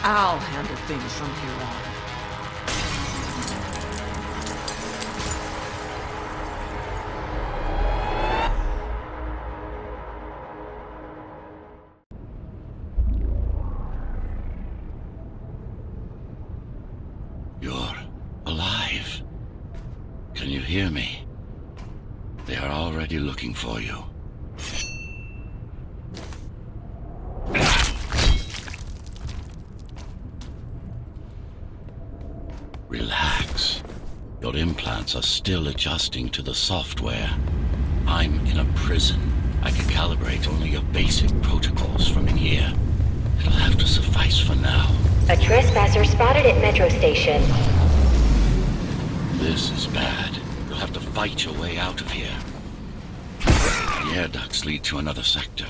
I'll handle things from here on. You're alive. Can you hear me? They are already looking for you. Relax. Your implants are still adjusting to the software. I'm in a prison. I can calibrate only your basic protocols from in here. It'll have to suffice for now. A trespasser spotted at Metro Station. This is bad. You'll have to fight your way out of here. The air ducts lead to another sector.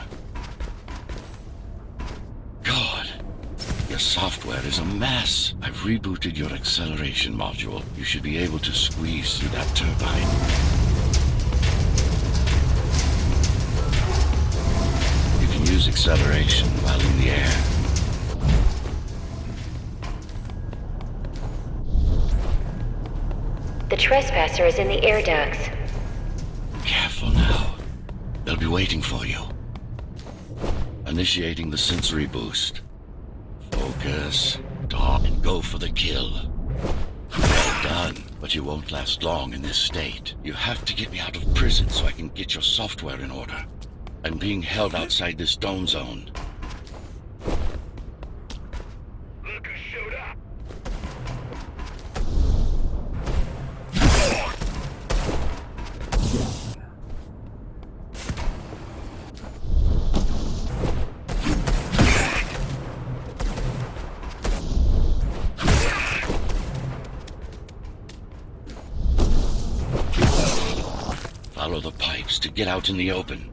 God, your software is a mess. I've rebooted your acceleration module. You should be able to squeeze through that turbine. You can use acceleration while in the air. The trespasser is in the air ducts. Careful now. They'll be waiting for you. Initiating the sensory boost. Focus, talk, and go for the kill. Well done, but you won't last long in this state. You have to get me out of prison so I can get your software in order. I'm being held outside this dome zone. Look who showed up. Follow the pipes to get out in the open.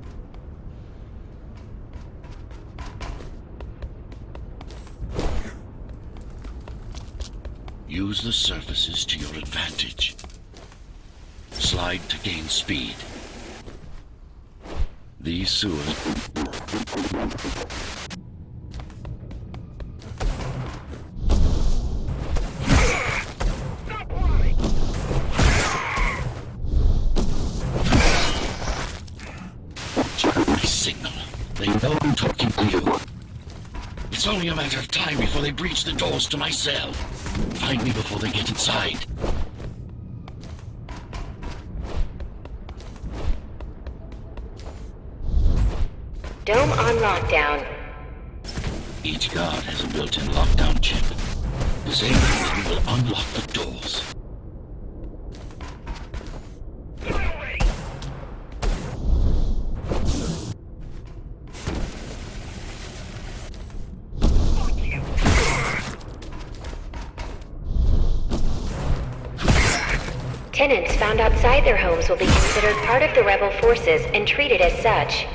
Use the surfaces to your advantage. Slide to gain speed. These sewers... Signal. They know I'm talking to you. It's only a matter of time before they breach the doors to my cell. Find me before they get inside. Dome on lockdown. Each guard has a built-in lockdown chip. Disabling it will unlock the doors. Tenants found outside their homes will be considered part of the rebel forces and treated as such.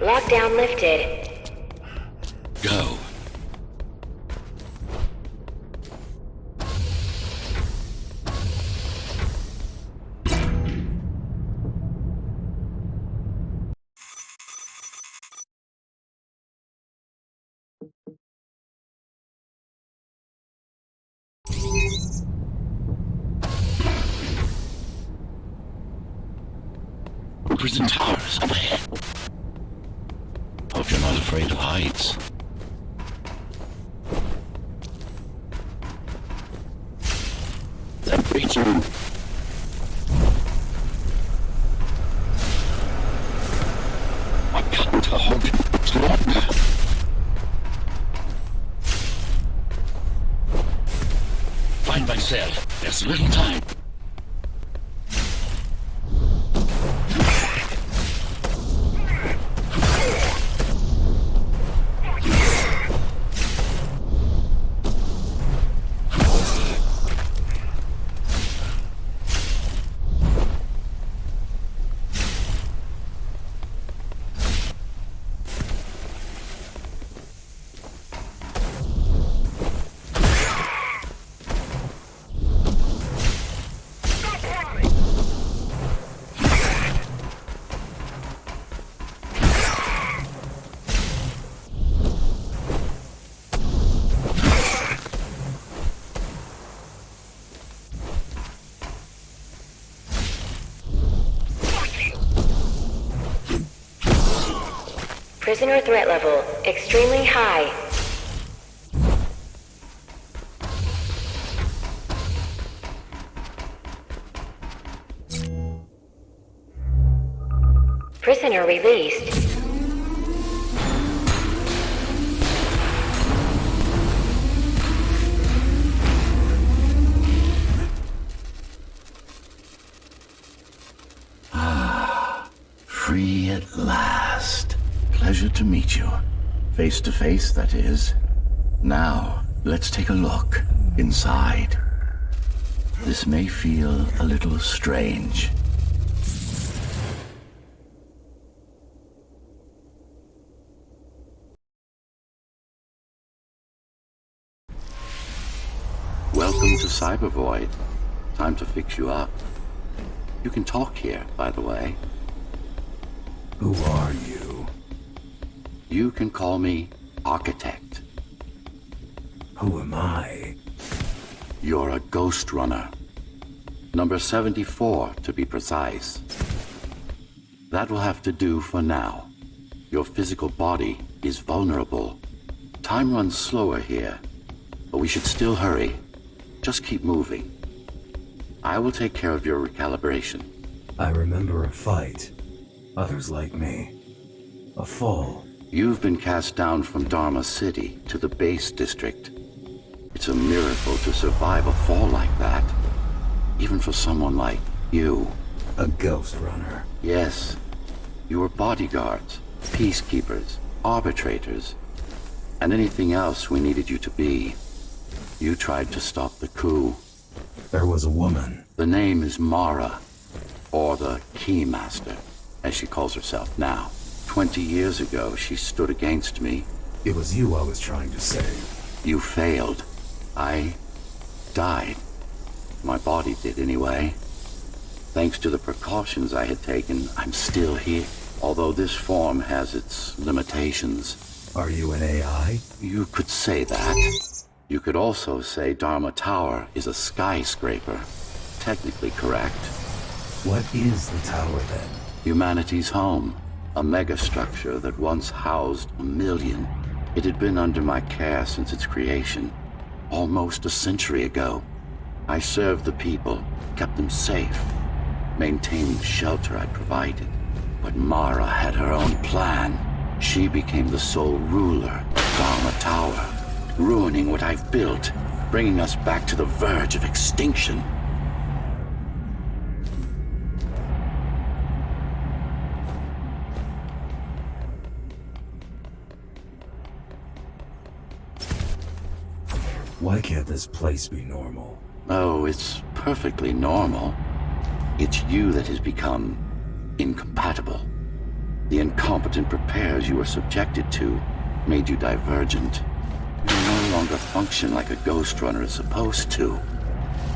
Lockdown lifted. Go. Prison towers up ahead. Hope you're not afraid of heights. That creature. I can't hold it much longer. Find my cell. There's little time. Prisoner threat level extremely high. Prisoner released. Free at last. Pleasure to meet you. Face to face, that is. Now, let's take a look inside. This may feel a little strange. Welcome to Cyber Void. Time to fix you up. You can talk here, by the way. Who are you? You can call me Architect. Who am I? You're a Ghostrunner. Number 74, to be precise. That will have to do for now. Your physical body is vulnerable. Time runs slower here, but we should still hurry. Just keep moving. I will take care of your recalibration. I remember a fight. Others like me. A fall. You've been cast down from Dharma City to the base district. It's a miracle to survive a fall like that. Even for someone like you. A Ghostrunner. Yes. You were bodyguards, peacekeepers, arbitrators, and anything else we needed you to be. You tried to stop the coup. There was a woman. The name is Mara, or the Keymaster, as she calls herself now. 20 years ago, she stood against me. It was you I was trying to save. You failed. I died. My body did anyway. Thanks to the precautions I had taken, I'm still here. Although this form has its limitations. Are you an AI? You could say that. You could also say Dharma Tower is a skyscraper. Technically correct. What is the tower then? Humanity's home. A megastructure that once housed 1 million. It had been under my care since its creation. Almost a century ago. I served the people, kept them safe, maintained the shelter I provided. But Mara had her own plan. She became the sole ruler of Dharma Tower, ruining what I've built, bringing us back to the verge of extinction. Why can't this place be normal? Oh, it's perfectly normal. It's you that has become incompatible. The incompetent repairs you were subjected to made you divergent. You no longer function like a Ghostrunner is supposed to.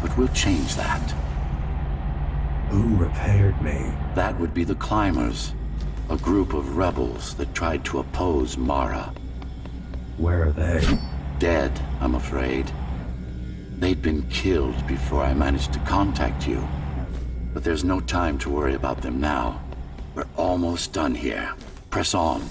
But we'll change that. Who repaired me? That would be the Climbers, a group of rebels that tried to oppose Mara. Where are they? Dead, I'm afraid. They'd been killed before I managed to contact you. But there's no time to worry about them now. We're almost done here. Press on.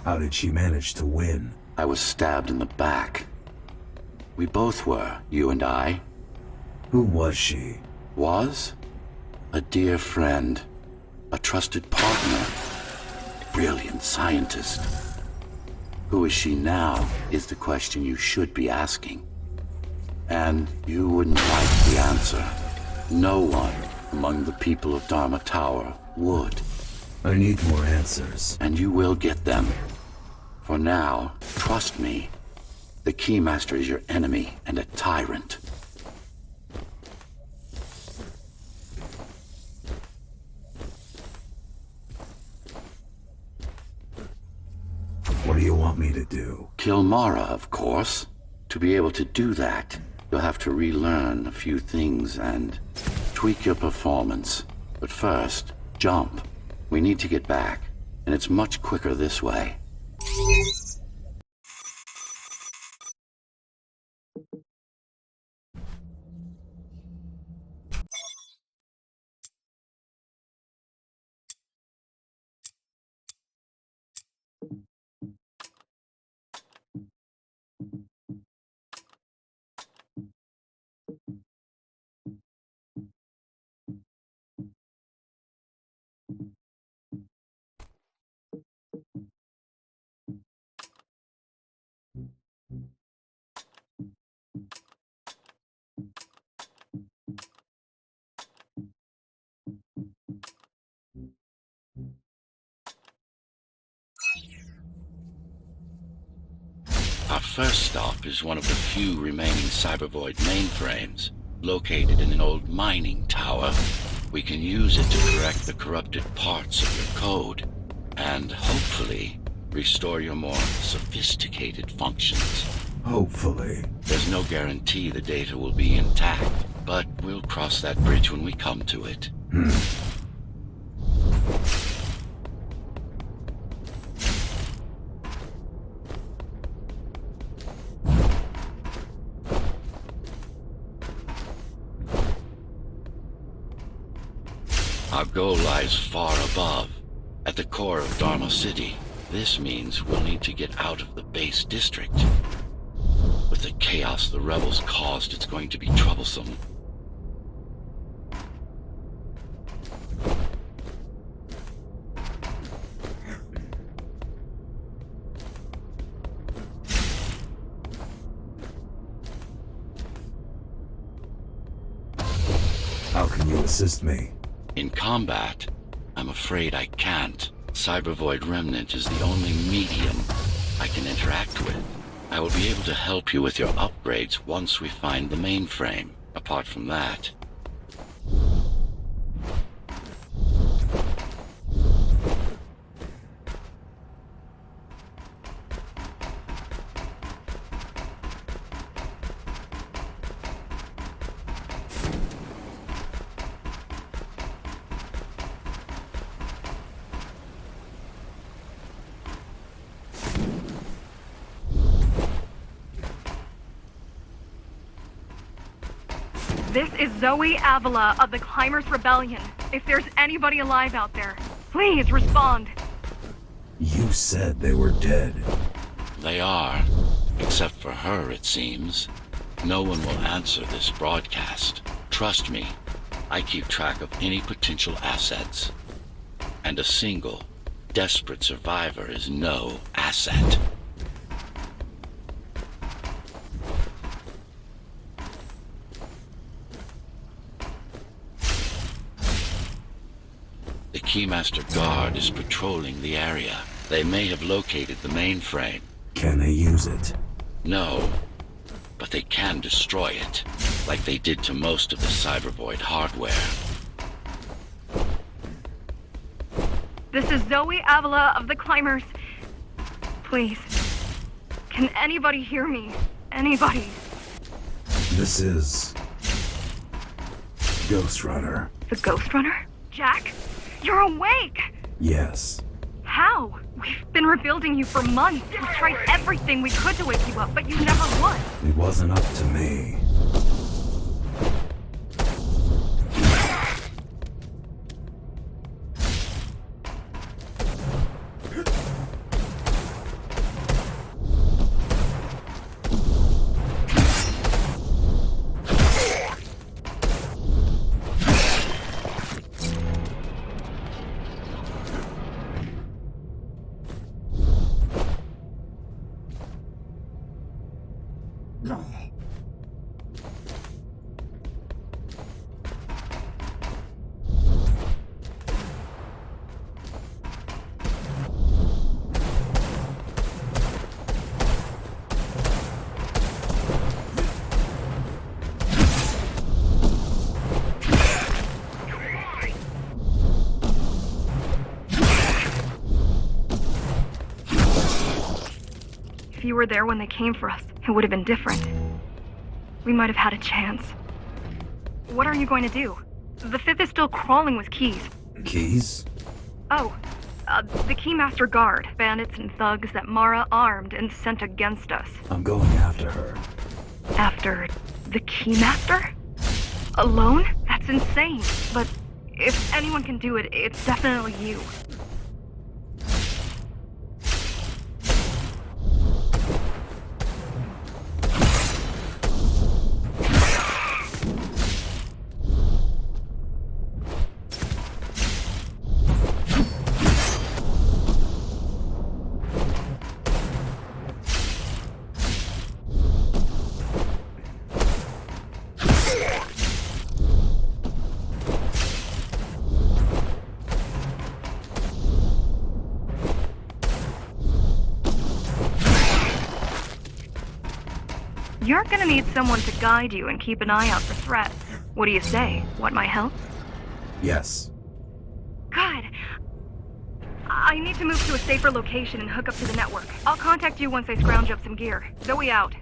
How did she manage to win? I was stabbed in the back. We both were, you and I. Who was she? Was? A dear friend. A trusted partner. Brilliant scientist. Who is she now is the question you should be asking. And you wouldn't like the answer. No one among the people of Dharma Tower would. I need more answers. And you will get them. For now, trust me. The Keymaster is your enemy and a tyrant. What do you want me to do? Kill Mara, of course. To be able to do that, you'll have to relearn a few things and tweak your performance. But first, jump. We need to get back, and it's much quicker this way. Our first stop is one of the few remaining Cybervoid mainframes, located in an old mining tower. We can use it to correct the corrupted parts of your code, and hopefully restore your more sophisticated functions. Hopefully. There's no guarantee the data will be intact, but we'll cross that bridge when we come to it. Our goal lies far above, at the core of Dharma City. This means we'll need to get out of the base district. With the chaos the rebels caused, it's going to be troublesome. How can you assist me? In combat, I'm afraid I can't. Cybervoid Remnant is the only medium I can interact with. I will be able to help you with your upgrades once we find the mainframe. Apart from that... This is Zoe Avila of the Climbers Rebellion. If there's anybody alive out there, please respond. You said they were dead. They are. Except for her, it seems. No one will answer this broadcast. Trust me, I keep track of any potential assets. And a single, desperate survivor is no asset. The Keymaster Guard is patrolling the area. They may have located the mainframe. Can they use it? No, but they can destroy it, like they did to most of the Cybervoid hardware. This is Zoe Avila of the Climbers. Please, can anybody hear me? Anybody? This is... Ghostrunner. The Ghostrunner? Jack? You're awake! Yes. How? We've been rebuilding you for months. We've tried everything we could to wake you up, but you never would. It wasn't up to me. If you were there when they came for us, it would have been different. We might have had a chance. What are you going to do? The Fifth is still crawling with keys. Keys? The Keymaster Guard, bandits and thugs that Mara armed and sent against us. I'm going after her. After the Keymaster? Alone? That's insane. But if anyone can do it, it's definitely you. You're gonna need someone to guide you and keep an eye out for threats. What do you say? Want my help? Yes. Good. I need to move to a safer location and hook up to the network. I'll contact you once I scrounge up some gear. Zoe out.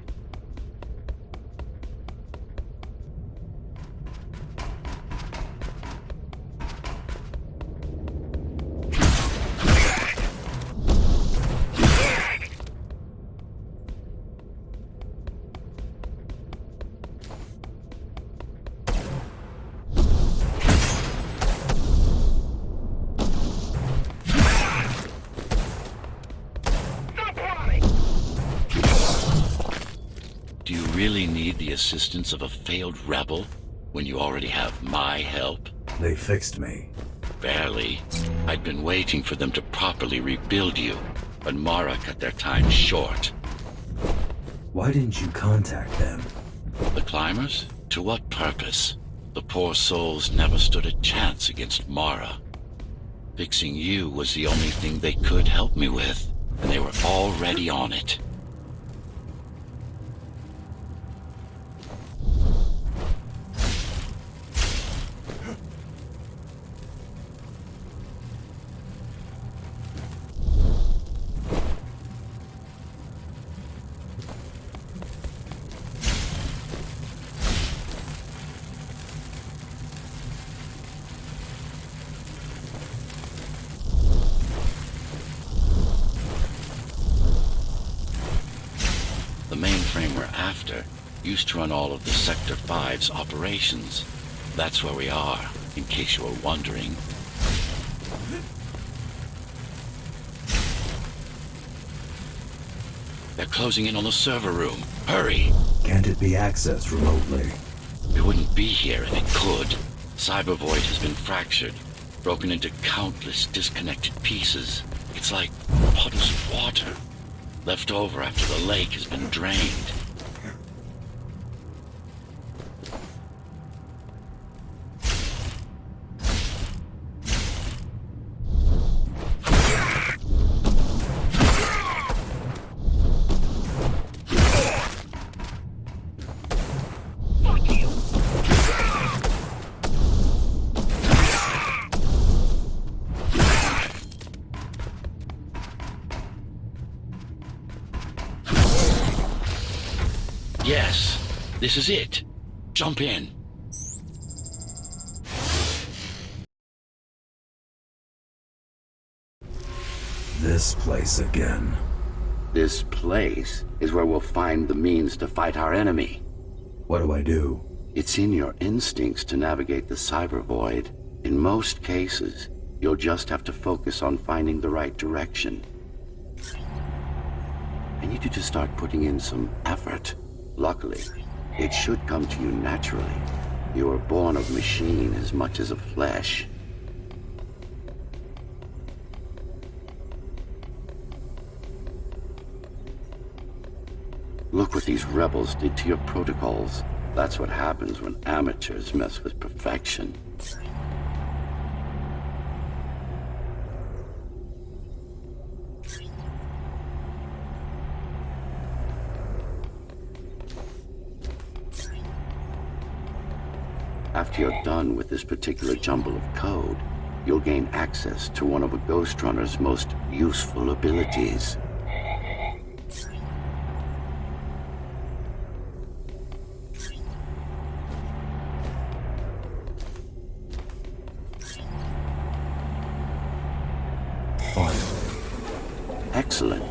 Do you really need the assistance of a failed rebel when you already have my help? They fixed me. Barely. I'd been waiting for them to properly rebuild you, but Mara cut their time short. Why didn't you contact them? The climbers? To what purpose? The poor souls never stood a chance against Mara. Fixing you was the only thing they could help me with, and they were already on it. The mainframe we're after used to run all of the Sector 5's operations. That's where we are, in case you were wondering. They're closing in on the server room. Hurry! Can't it be accessed remotely? We wouldn't be here if it could. Cyber Void has been fractured, broken into countless disconnected pieces. It's like puddles of water, left over after the lake has been drained. Yes, this is it. Jump in. This place again. This place is where we'll find the means to fight our enemy. What do I do? It's in your instincts to navigate the cyber void. In most cases, you'll just have to focus on finding the right direction. I need you to start putting in some effort. Luckily, it should come to you naturally. You were born of machine as much as of flesh. Look what these rebels did to your protocols. That's what happens when amateurs mess with perfection. After you're done with this particular jumble of code, you'll gain access to one of a Ghostrunner's most useful abilities. Excellent.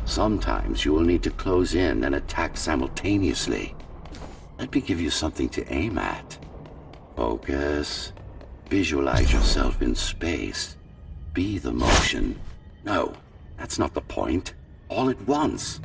Sometimes you will need to close in and attack simultaneously. Let me give you something to aim at. Focus. Visualize yourself in space. Be the motion. No, that's not the point. All at once.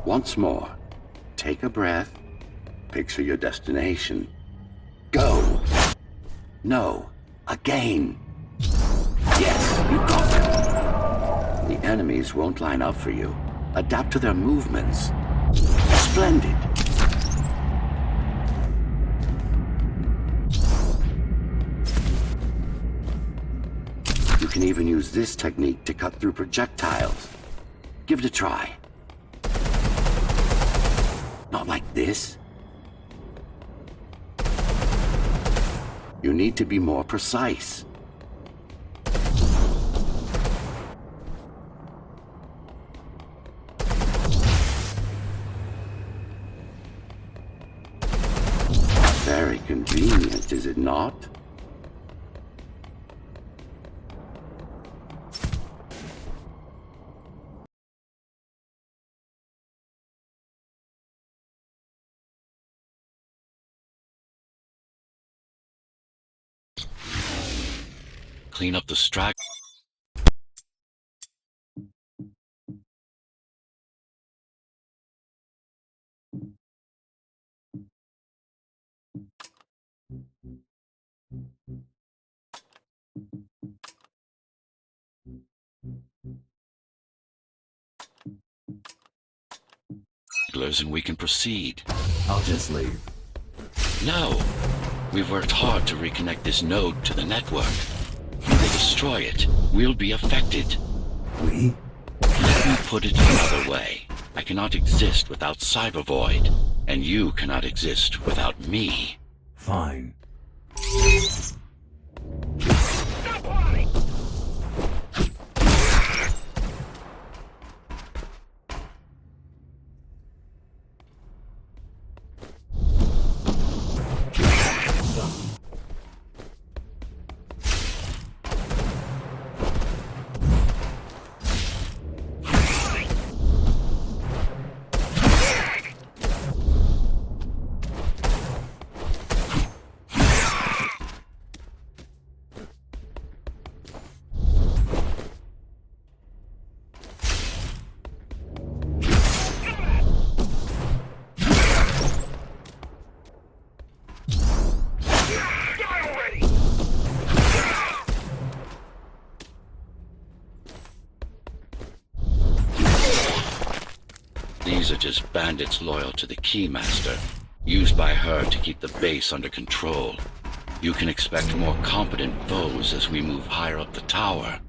Once more, take a breath, picture your destination. Go! No, again! Yes, you got them! The enemies won't line up for you. Adapt to their movements. Splendid! You can even use this technique to cut through projectiles. Give it a try. Not like this. You need to be more precise. Very convenient, is it not? Clean up the stragglers. And we can proceed. I'll just leave. No. We've worked hard to reconnect this node to the network. If they destroy it, we'll be affected. We? Let me put it another way. I cannot exist without Cybervoid, and you cannot exist without me. Fine. These are just bandits loyal to the Keymaster, used by her to keep the base under control. You can expect more competent foes as we move higher up the tower.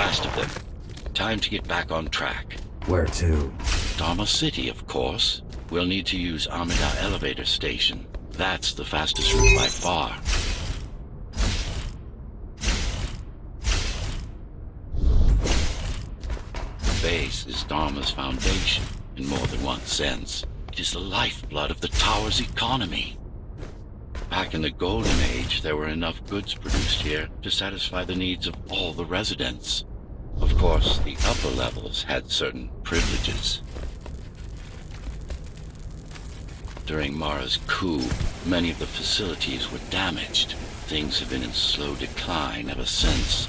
last of them. Time to get back on track. Where to? Dharma City, of course. We'll need to use Amida Elevator Station. That's the fastest route by far. The base is Dharma's foundation, in more than one sense. It is the lifeblood of the tower's economy. Back in the Golden Age, there were enough goods produced here to satisfy the needs of all the residents. Of course, the upper levels had certain privileges. During Mara's coup, many of the facilities were damaged. Things have been in slow decline ever since.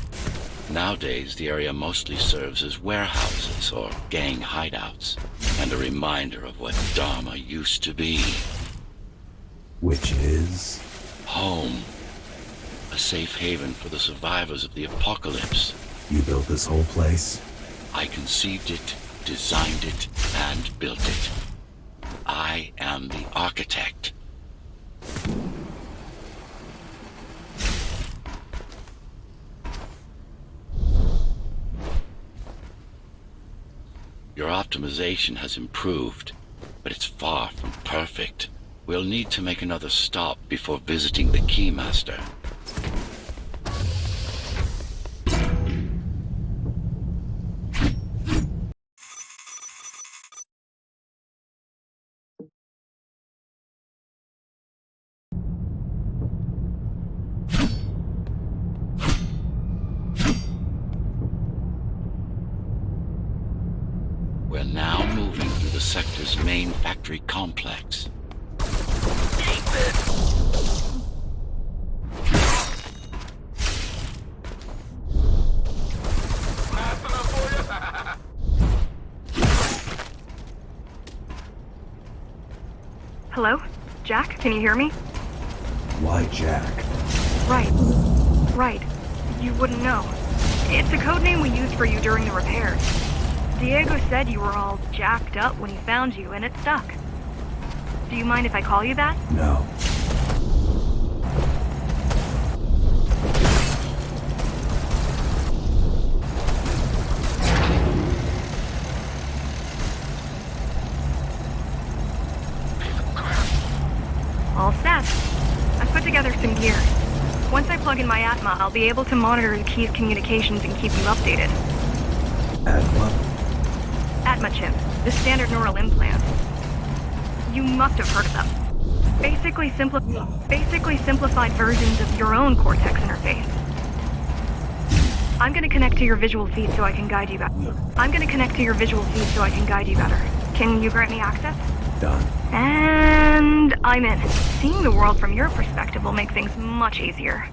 Nowadays, the area mostly serves as warehouses or gang hideouts, and a reminder of what Dharma used to be. Which is? Home. A safe haven for the survivors of the apocalypse. You built this whole place? I conceived it, designed it, and built it. I am the architect. Your optimization has improved, but it's far from perfect. We'll need to make another stop before visiting the Keymaster. We're now moving through the sector's main factory complex. Hello? Jack, can you hear me? Why Jack? Right. You wouldn't know. It's a code name we used for you during the repairs. Diego said you were all jacked up when he found you, and it stuck. Do you mind if I call you that? No. All set. I've put together some gear. Once I plug in my Atma, I'll be able to monitor the key's communications and keep you updated. Atma? Atma chip, the standard neural implant. You must have heard of them. Basically simplified versions of your own Cortex interface. I'm gonna connect to your visual feed so I can guide you better. Can you grant me access? Done. And I'm in. Seeing the world from your perspective will make things much easier.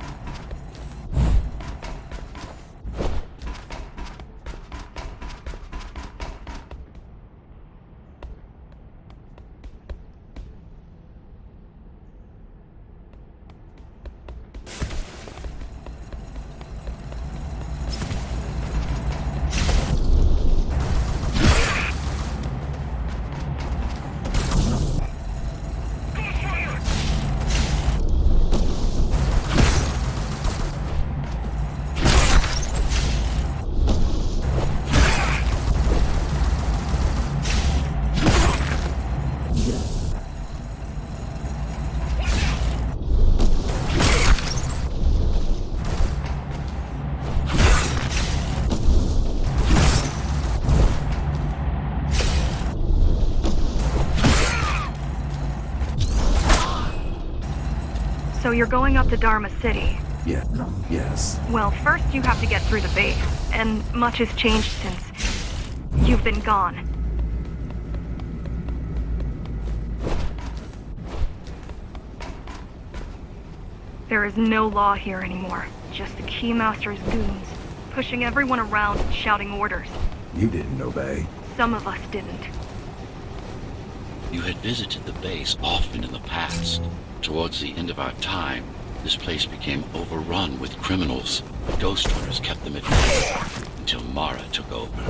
So you're going up to Dharma City? Yeah. Yes. Well, first you have to get through the base, and much has changed since you've been gone. There is no law here anymore, just the Keymaster's goons, pushing everyone around and shouting orders. You didn't obey. Some of us didn't. You had visited the base often in the past. Towards the end of our time, this place became overrun with criminals. The Ghostrunners kept them at bay until Mara took over.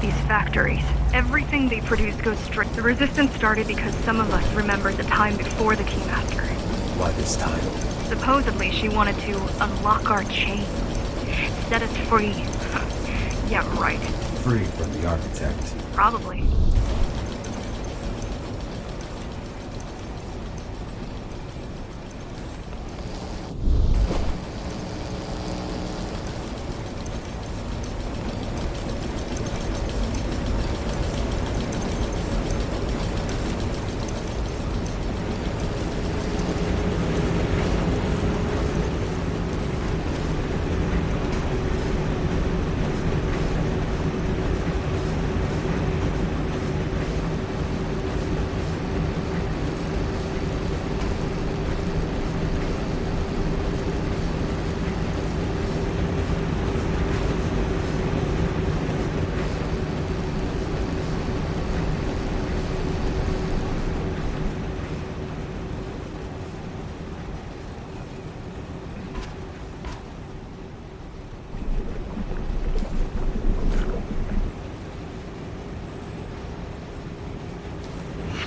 these factories. Everything they produce goes straight. The resistance started because some of us remembered the time before the Keymaster. Why this title? Supposedly she wanted to unlock our chains. Set us free. Yeah, right. Free from the architect. Probably.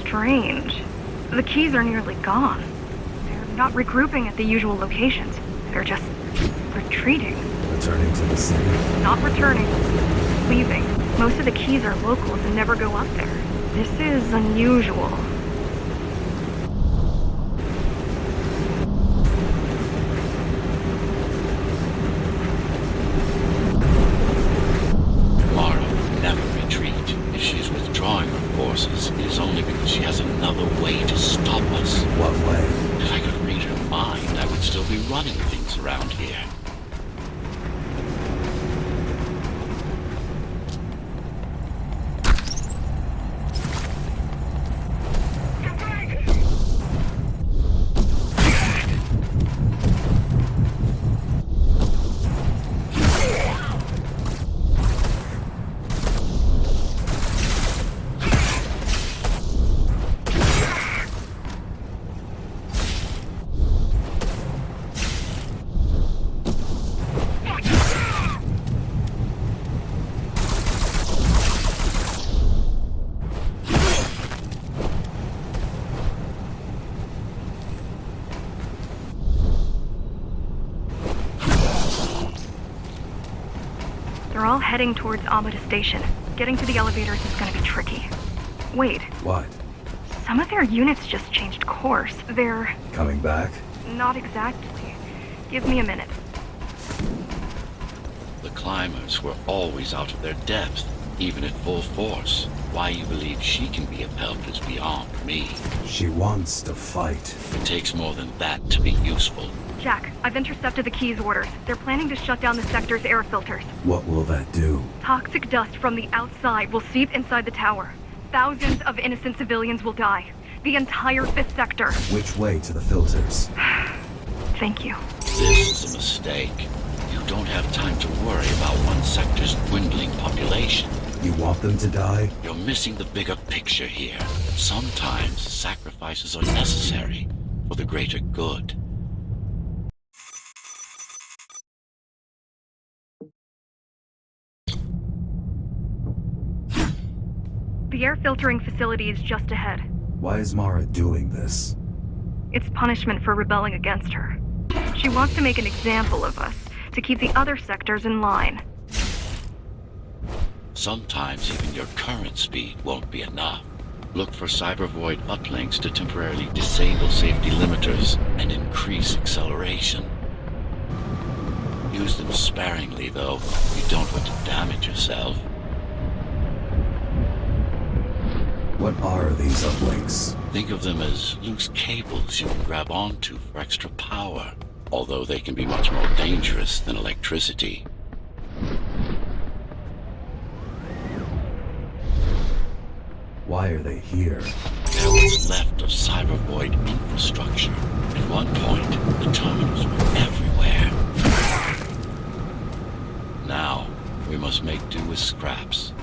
Strange. The keys are nearly gone. They're not regrouping at the usual locations. They're just retreating. Returning to the city. Not returning. Leaving. Most of the keys are locals and never go up there. This is unusual. It is only because she has another way to stop us. What way? If I could read her mind, I would still be running things around here. They're all heading towards Amada Station. Getting to the elevators is gonna be tricky. Wait. What? Some of their units just changed course. They're... Coming back? Not exactly. Give me a minute. The climbers were always out of their depth, even at full force. Why you believe she can be of help is beyond me. She wants to fight. It takes more than that to be useful. Jack, I've intercepted the Keys' orders. They're planning to shut down the sector's air filters. What will that do? Toxic dust from the outside will seep inside the tower. Thousands of innocent civilians will die. The entire 5th sector. Which way to the filters? Thank you. This is a mistake. You don't have time to worry about one sector's dwindling population. You want them to die? You're missing the bigger picture here. Sometimes sacrifices are necessary for the greater good. The air filtering facility is just ahead. Why is Mara doing this? It's punishment for rebelling against her. She wants to make an example of us, to keep the other sectors in line. Sometimes even your current speed won't be enough. Look for cybervoid uplinks to temporarily disable safety limiters and increase acceleration. Use them sparingly, though. You don't want to damage yourself. What are these uplinks? Think of them as loose cables you can grab onto for extra power, although they can be much more dangerous than electricity. Why are they here? They're what's left of cybervoid infrastructure. At one point, the terminals were everywhere. Now, we must make do with scraps.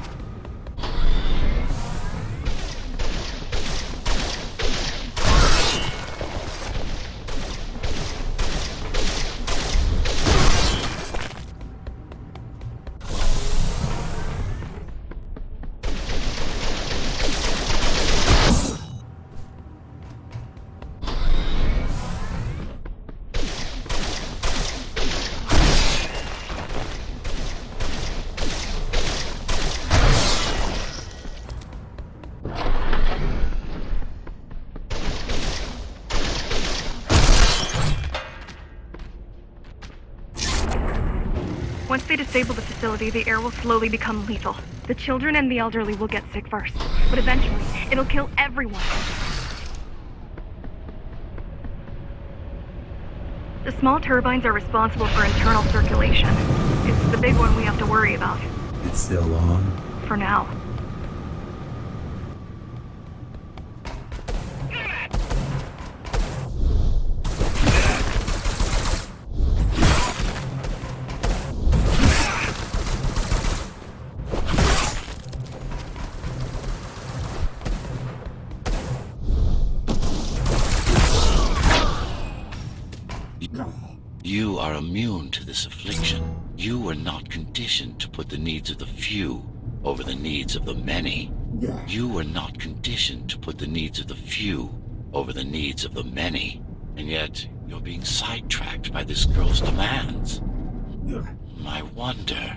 disable the facility, the air will slowly become lethal. The children and the elderly will get sick first, but eventually, it'll kill everyone. The small turbines are responsible for internal circulation. It's the big one we have to worry about. It's still on? For now. You are immune to this affliction. You were not conditioned to put the needs of the few over the needs of the many. You were not conditioned to put the needs of the few over the needs of the many. And yet, you're being sidetracked by this girl's demands. I wonder...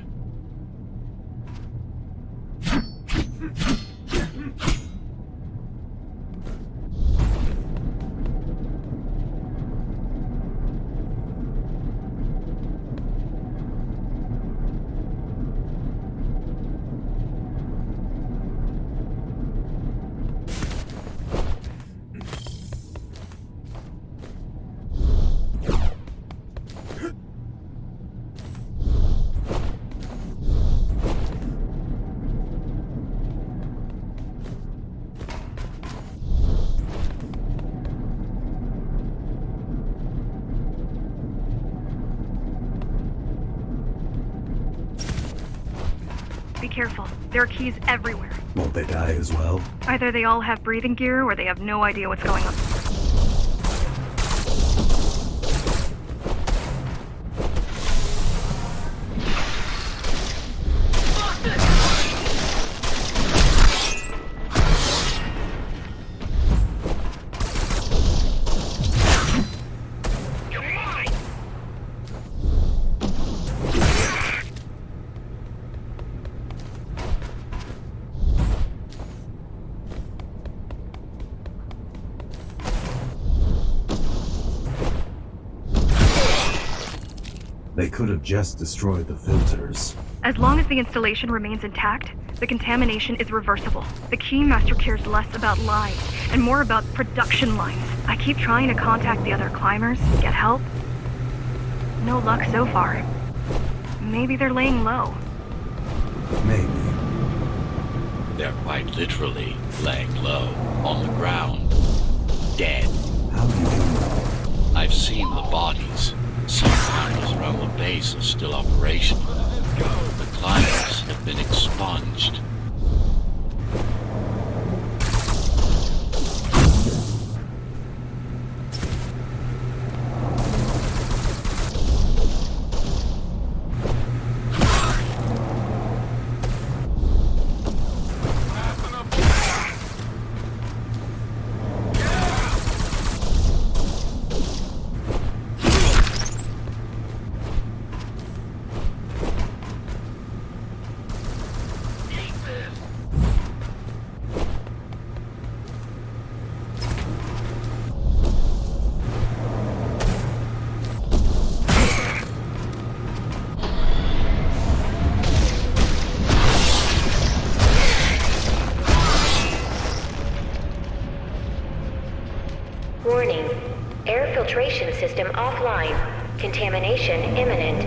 Be careful. There are keys everywhere. Won't they die as well? Either they all have breathing gear or they have no idea what's going on. They could have just destroyed the filters. As long as the installation remains intact, the contamination is reversible. The Keymaster cares less about lives and more about production lines. I keep trying to contact the other climbers, get help. No luck so far. Maybe they're laying low. Maybe. They're quite literally laying low, on the ground, dead. How do you know? I've seen the bodies. Some climbers around the base are still operational. The climbers have been expunged. Warning. Air filtration system offline. Contamination imminent.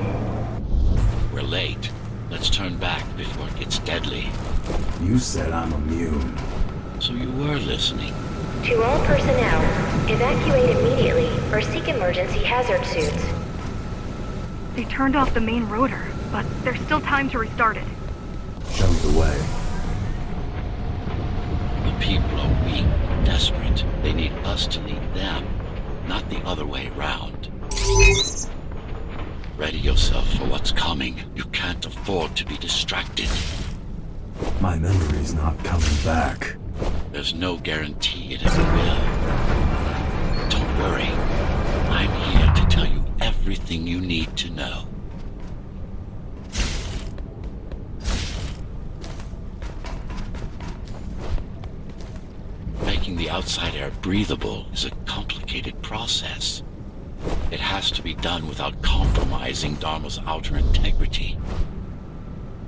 We're late. Let's turn back before it gets deadly. You said I'm immune. So you were listening. To all personnel, evacuate immediately or seek emergency hazard suits. They turned off the main rotor, but there's still time to restart it. Show me the way. The people are weak, desperate. They need us to lead them, not the other way around. Ready yourself for what's coming. You can't afford to be distracted. My memory's not coming back. There's no guarantee it ever will. Don't worry. I'm here to tell you everything you need to know. Making the outside air breathable is a complicated process. It has to be done without compromising Dharma's outer integrity.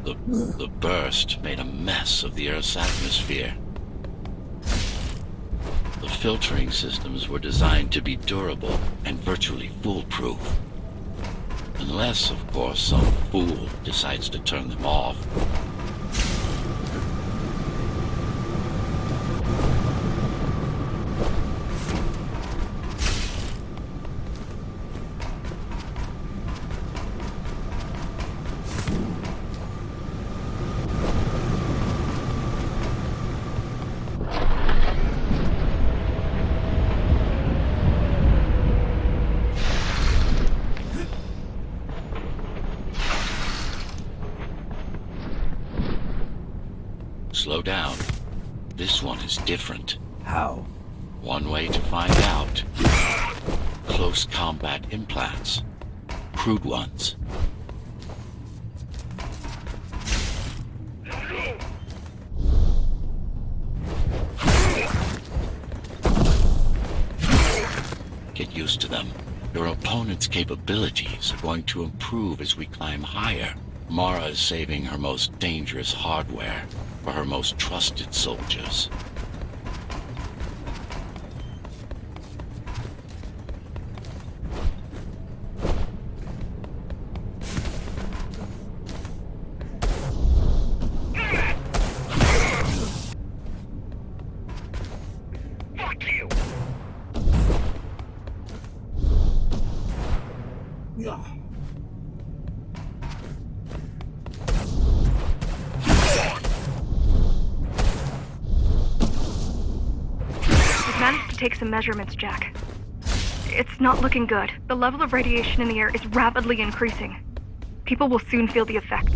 The burst made a mess of the Earth's atmosphere. The filtering systems were designed to be durable and virtually foolproof. Unless, of course, some fool decides to turn them off. Slow down. This one is different. How? One way to find out. Close combat implants. Crude ones. Get used to them. Your opponent's capabilities are going to improve as we climb higher. Mara is saving her most dangerous hardware for her most trusted soldiers. Fuck you! Managed to take some measurements, Jack. It's not looking good. The level of radiation in the air is rapidly increasing. People will soon feel the effects.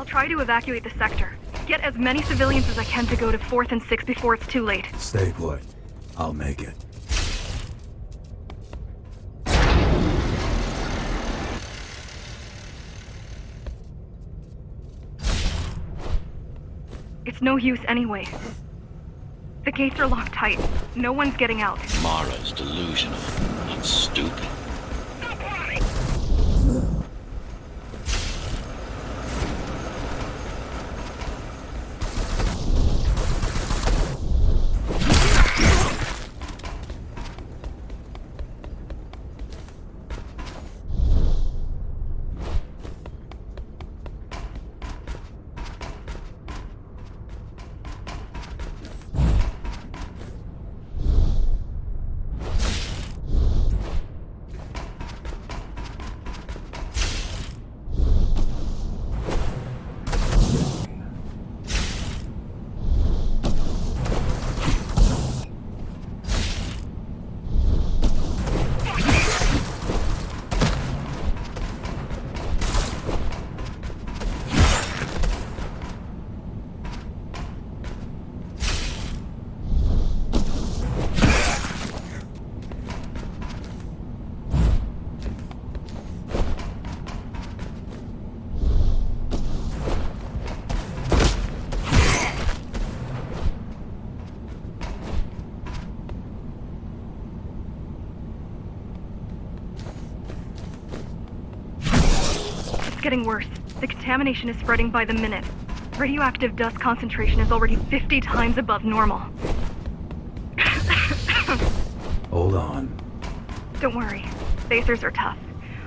Try to evacuate the sector. Get as many civilians as I can to go to 4th and 6th before it's too late. Stay put. I'll make it. It's no use anyway. The gates are locked tight. No one's getting out. Mara's delusional, not stupid. It's getting worse. The contamination is spreading by the minute. Radioactive dust concentration is already 50 times above normal. Hold on. Don't worry. Spacers are tough.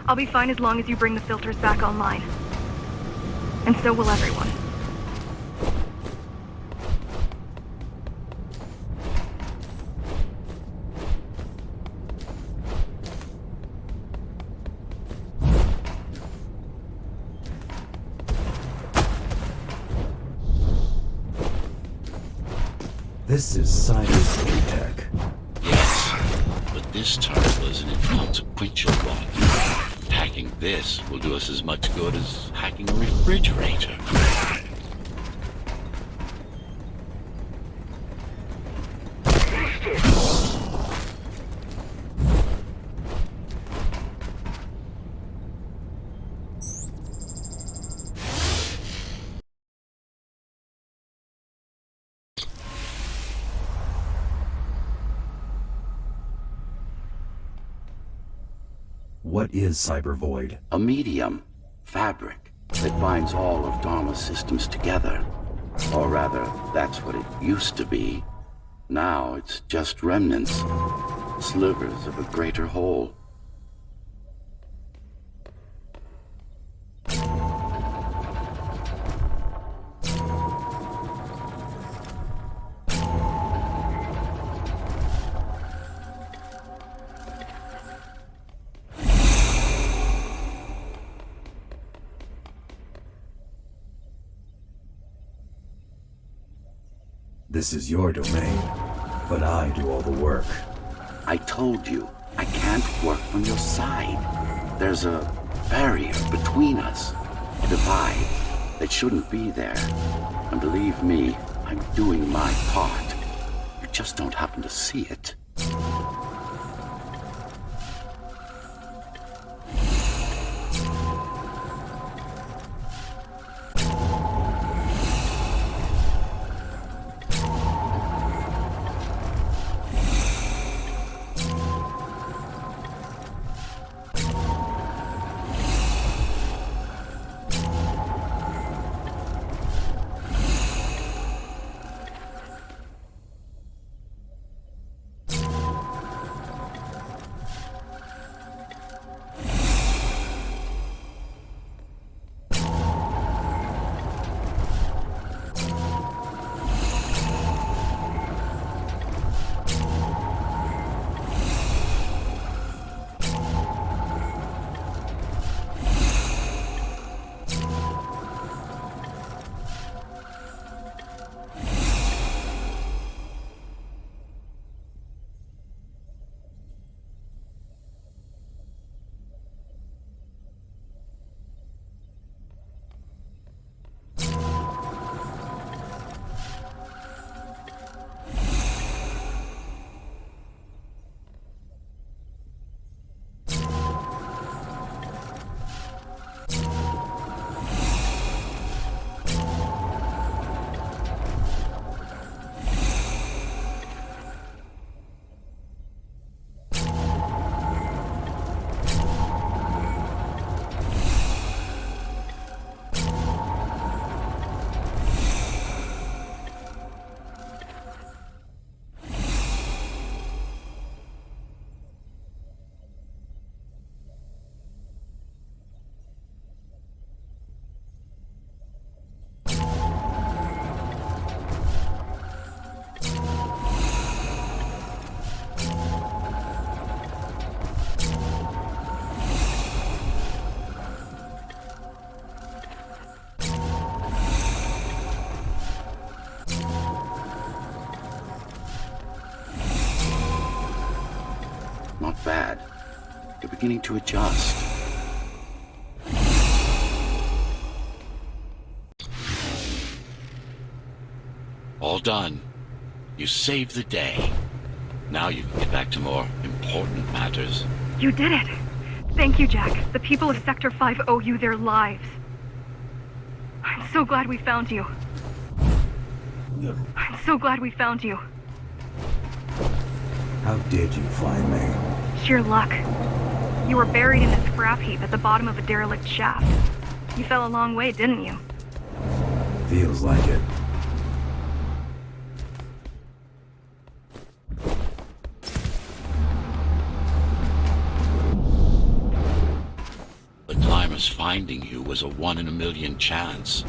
I'll be fine as long as you bring the filters back online. And so will everyone. This is cyber tech. Yes, but this terminal is an inconsequential one. Hacking this will do us as much good as hacking a refrigerator. What is Cyber Void? A medium, fabric, that binds all of Dharma's systems together. Or rather, that's what it used to be. Now it's just remnants, slivers of a greater whole. This is your domain, but I do all the work. I told you, I can't work from your side. There's a barrier between us, a divide that shouldn't be there. And believe me, I'm doing my part. You just don't happen to see it. Not bad. They're beginning to adjust. All done. You saved the day. Now you can get back to more important matters. You did it! Thank you, Jack. The people of Sector 5 owe you their lives. I'm so glad we found you. I'm so glad we found you. How did you find me? Sheer luck. You were buried in a scrap heap at the bottom of a derelict shaft. You fell a long way, didn't you? Feels like it. The climbers finding you was a 1 in a million chance.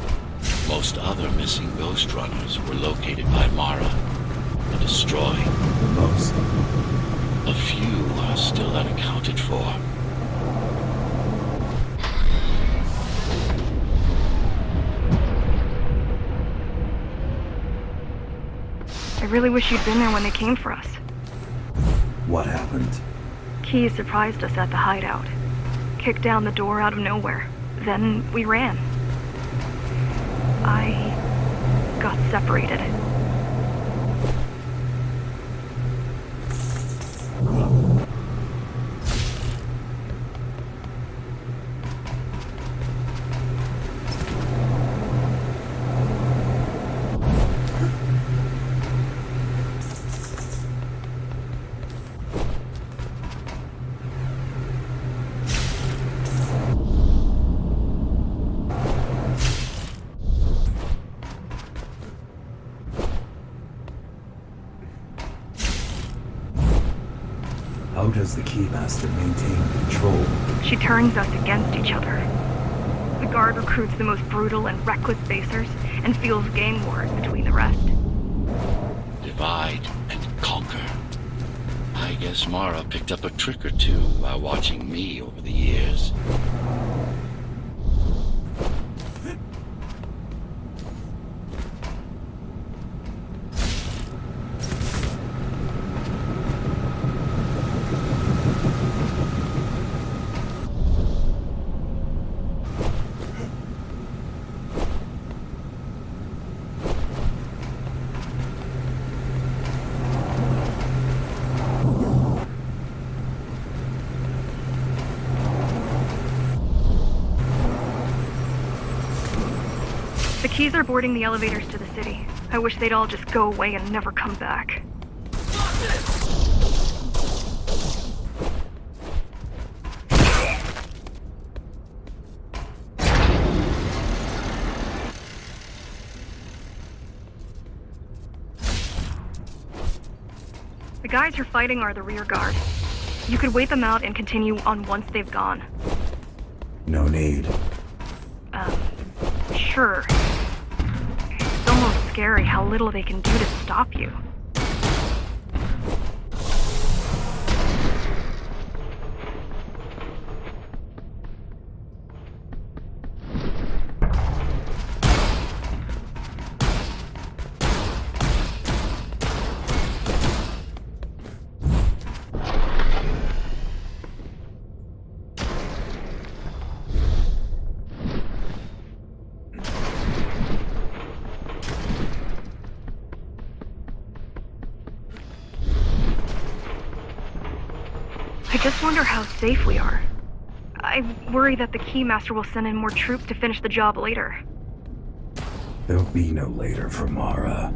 Most other missing Ghostrunners were located by Mara and destroyed. Most. A few are still unaccounted for. I really wish you'd been there when they came for us. What happened? Key surprised us at the hideout. Kicked down the door out of nowhere. Then we ran. I got separated. How does the Keymaster maintain control? She turns us against each other. The guard recruits the most brutal and reckless basers and fuels gang wars between the rest. Divide and conquer. I guess Mara picked up a trick or two while watching me over the years. The Keys are boarding the elevators to the city. I wish they'd all just go away and never come back. The guys you're fighting are the rear guard. You could wait them out and continue on once they've gone. No need. Sure. It's almost scary how little they can do to stop you. I just wonder how safe we are. I worry that the Keymaster will send in more troops to finish the job later. There'll be no later for Mara.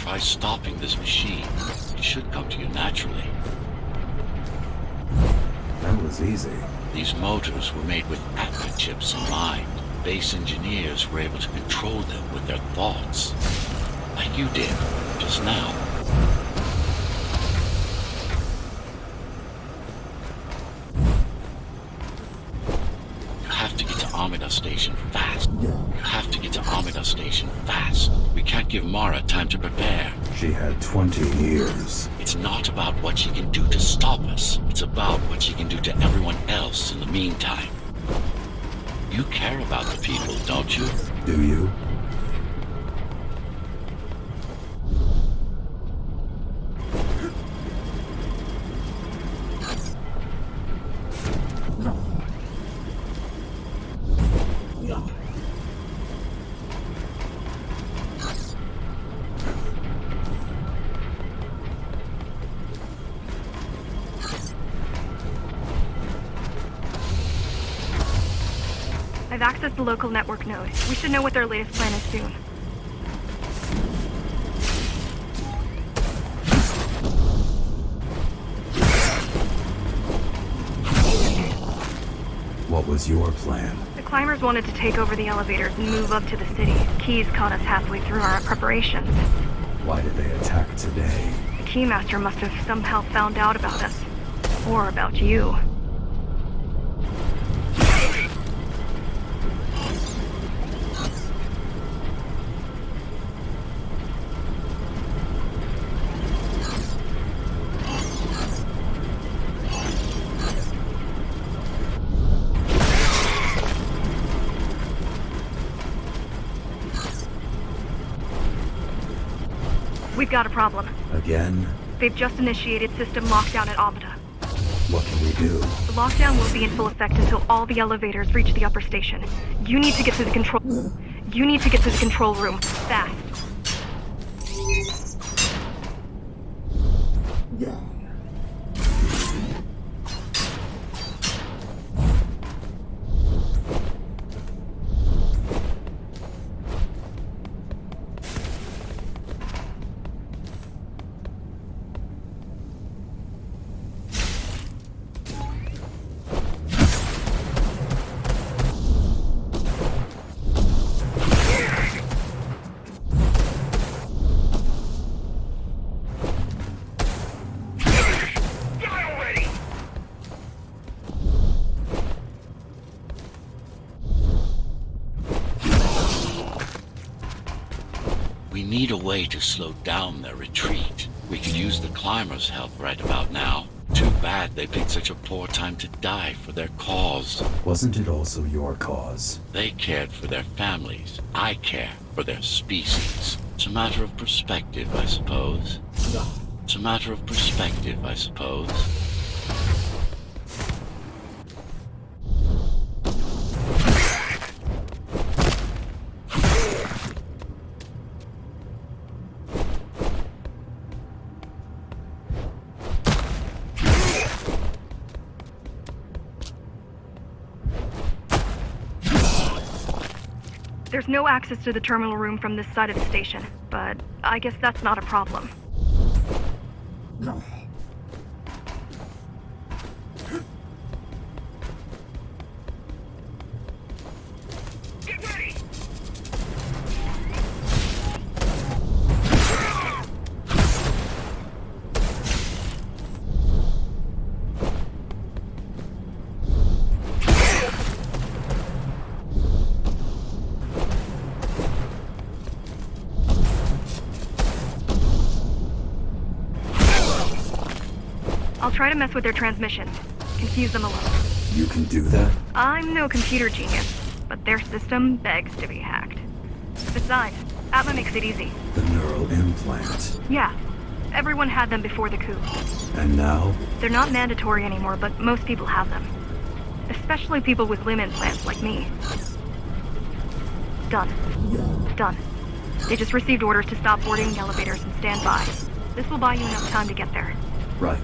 try stopping this machine. It should come to you naturally. That was easy. These motors were made with Atma chips in mind. Base engineers were able to control them with their thoughts. Like you did, just now. You have to get to Amida Station fast. You have to get to Amida Station fast. We can't give Mara time to prepare. She had 20 years. It's not about what she can do to stop us. It's about what she can do to everyone else in the meantime. You care about the people, don't you? Do you? I've accessed the local network node. We should know what their latest plan is soon. What was your plan? The climbers wanted to take over the elevators and move up to the city. Keys caught us halfway through our preparations. Why did they attack today? The Keymaster must have somehow found out about us. Or about you. We've got a problem. Again? They've just initiated system lockdown at Amida. What can we do? The lockdown will be in full effect until all the elevators reach the upper station. You need to get to the control room fast. We need a way to slow down their retreat. We could use the climbers' help right about now. Too bad they picked such a poor time to die for their cause. Wasn't it also your cause? They cared for their families. I care for their species. It's a matter of perspective, I suppose. It's a matter of perspective, I suppose. There's no access to the terminal room from this side of the station, but I guess that's not a problem. Get ready! I'll try to mess with their transmissions. Confuse them a little. You can do that? I'm no computer genius, but their system begs to be hacked. Besides, Atma makes it easy. The neural implant. Yeah, everyone had them before the coup. And now? They're not mandatory anymore, but most people have them. Especially people with limb implants like me. Done. Done. They just received orders to stop boarding the elevators and stand by. This will buy you enough time to get there. Right.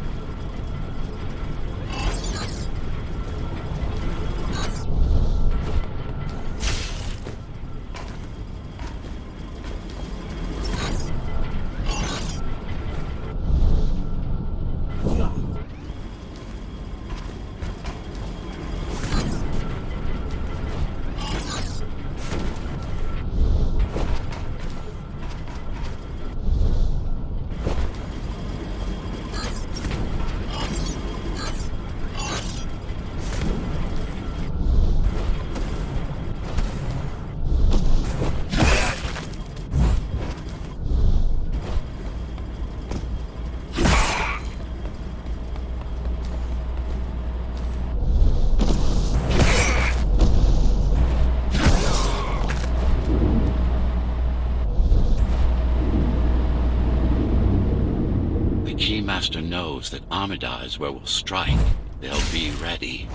Master knows that Amida is where we'll strike. They'll be ready.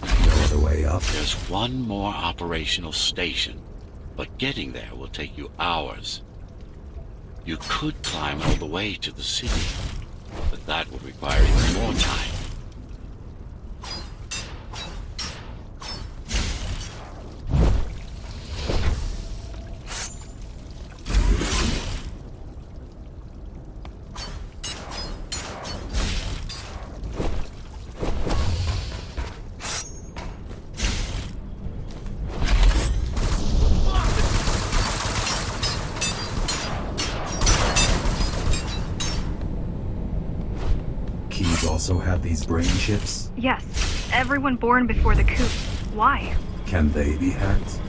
No other way up. There's one more operational station, but getting there will take you hours. You could climb all the way to the city, but that would require even more time. Also have these brain chips? Yes, everyone born before the coup. Why? Can they be hacked?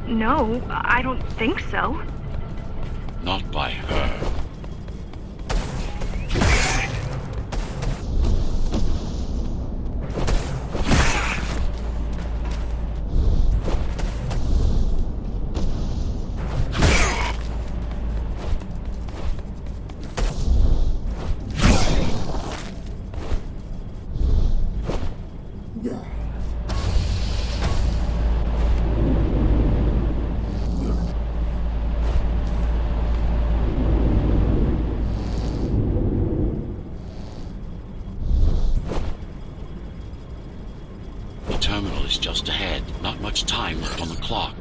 No, I don't think so. Not by her. Just ahead. Not much time left on the clock.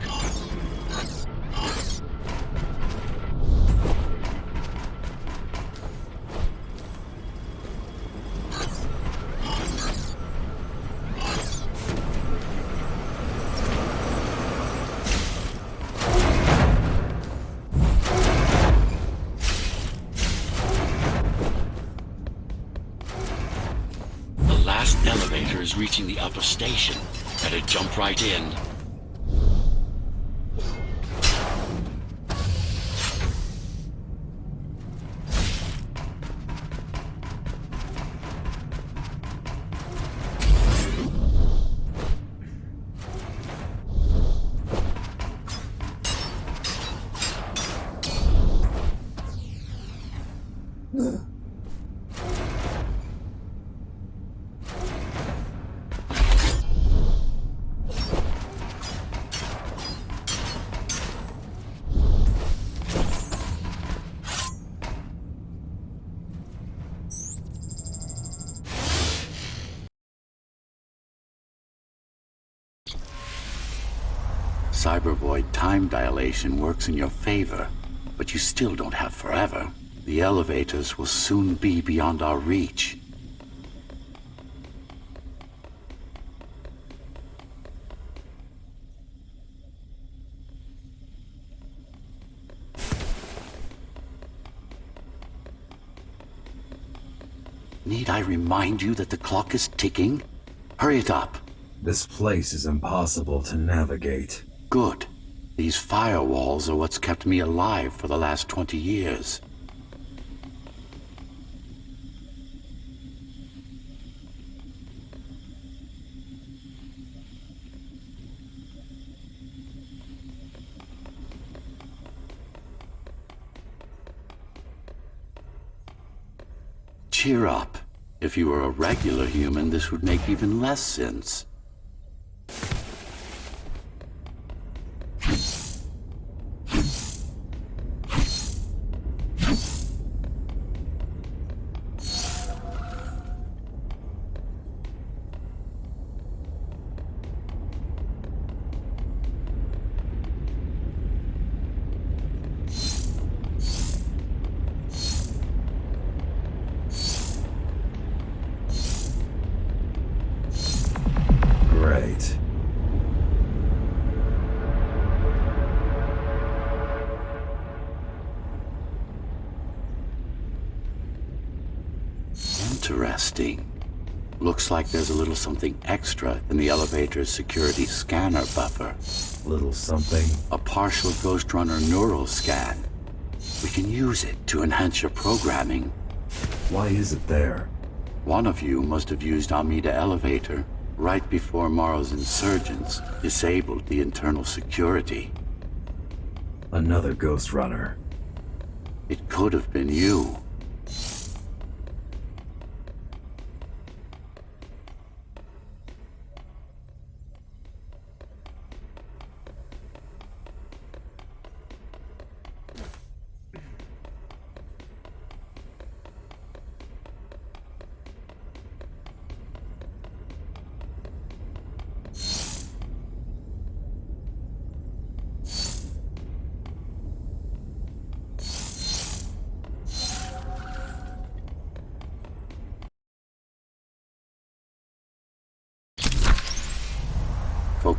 The last elevator is reaching the upper station. Better jump right in. Cybervoid time dilation works in your favor, but you still don't have forever. The elevators will soon be beyond our reach. Need I remind you that the clock is ticking? Hurry it up. This place is impossible to navigate. Good. These firewalls are what's kept me alive for the last 20 years. Cheer up. If you were a regular human, this would make even less sense. Great. Interesting. Looks like there's a little something extra in the elevator's security scanner buffer. Little something? A partial Ghostrunner neural scan. We can use it to enhance your programming. Why is it there? One of you must have used Amida elevator right before Morrow's insurgents disabled the internal security. Another Ghostrunner. It could have been you.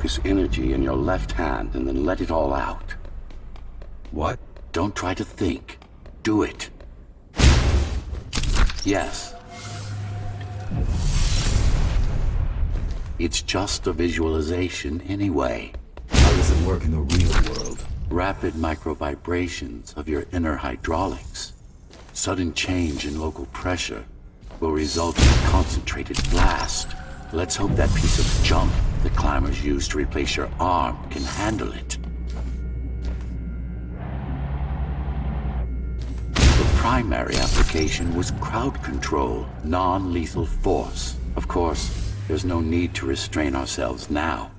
focus energy in your left hand and then let it all out. What? Don't try to think. Do it. Yes. It's just a visualization anyway. How does it work in the real world? Rapid micro-vibrations of your inner hydraulics. Sudden change in local pressure will result in a concentrated blast. Let's hope that piece of junk the climbers use to replace your arm can handle it. The primary application was crowd control, non-lethal force. Of course, there's no need to restrain ourselves now.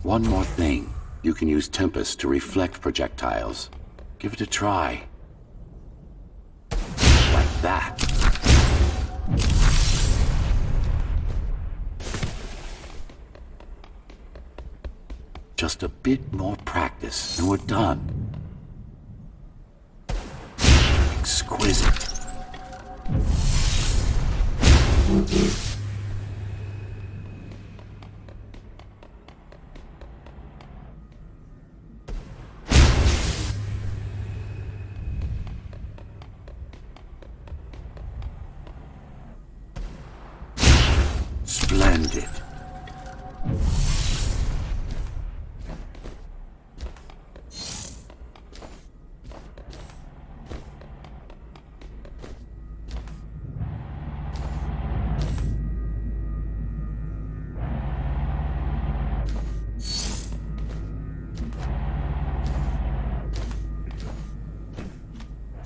One more thing. You can use Tempest to reflect projectiles. Give it a try. Like that. Just a bit more practice and we're done. Exquisite. Splendid.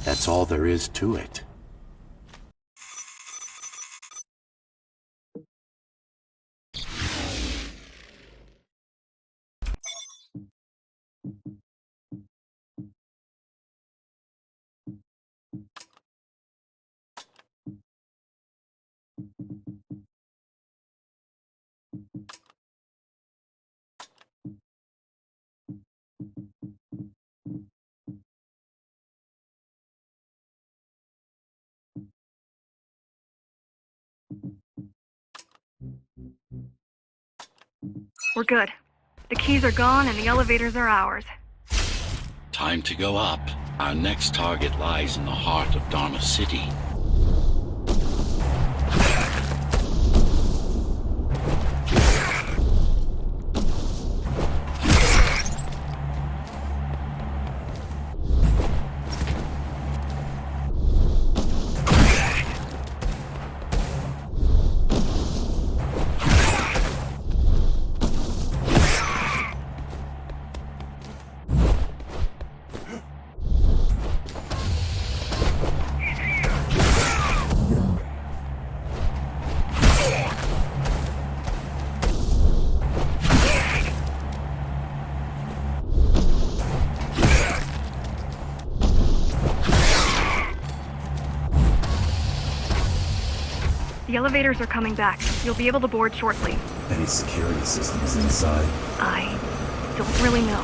That's all there is to it. We're good. The keys are gone and the elevators are ours. Time to go up. Our next target lies in the heart of Dharma City. The elevators are coming back. You'll be able to board shortly. Any security systems inside? I don't really know.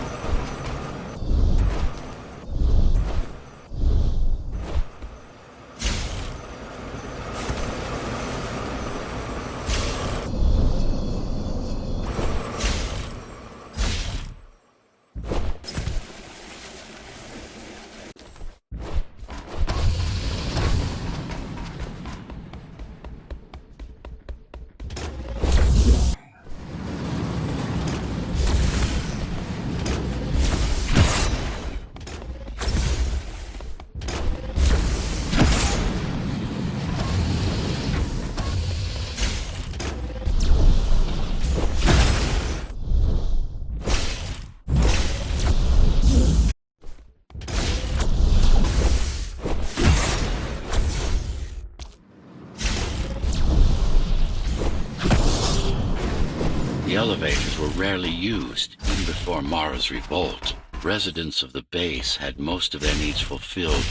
The elevators were rarely used, even before Mara's revolt. Residents of the base had most of their needs fulfilled.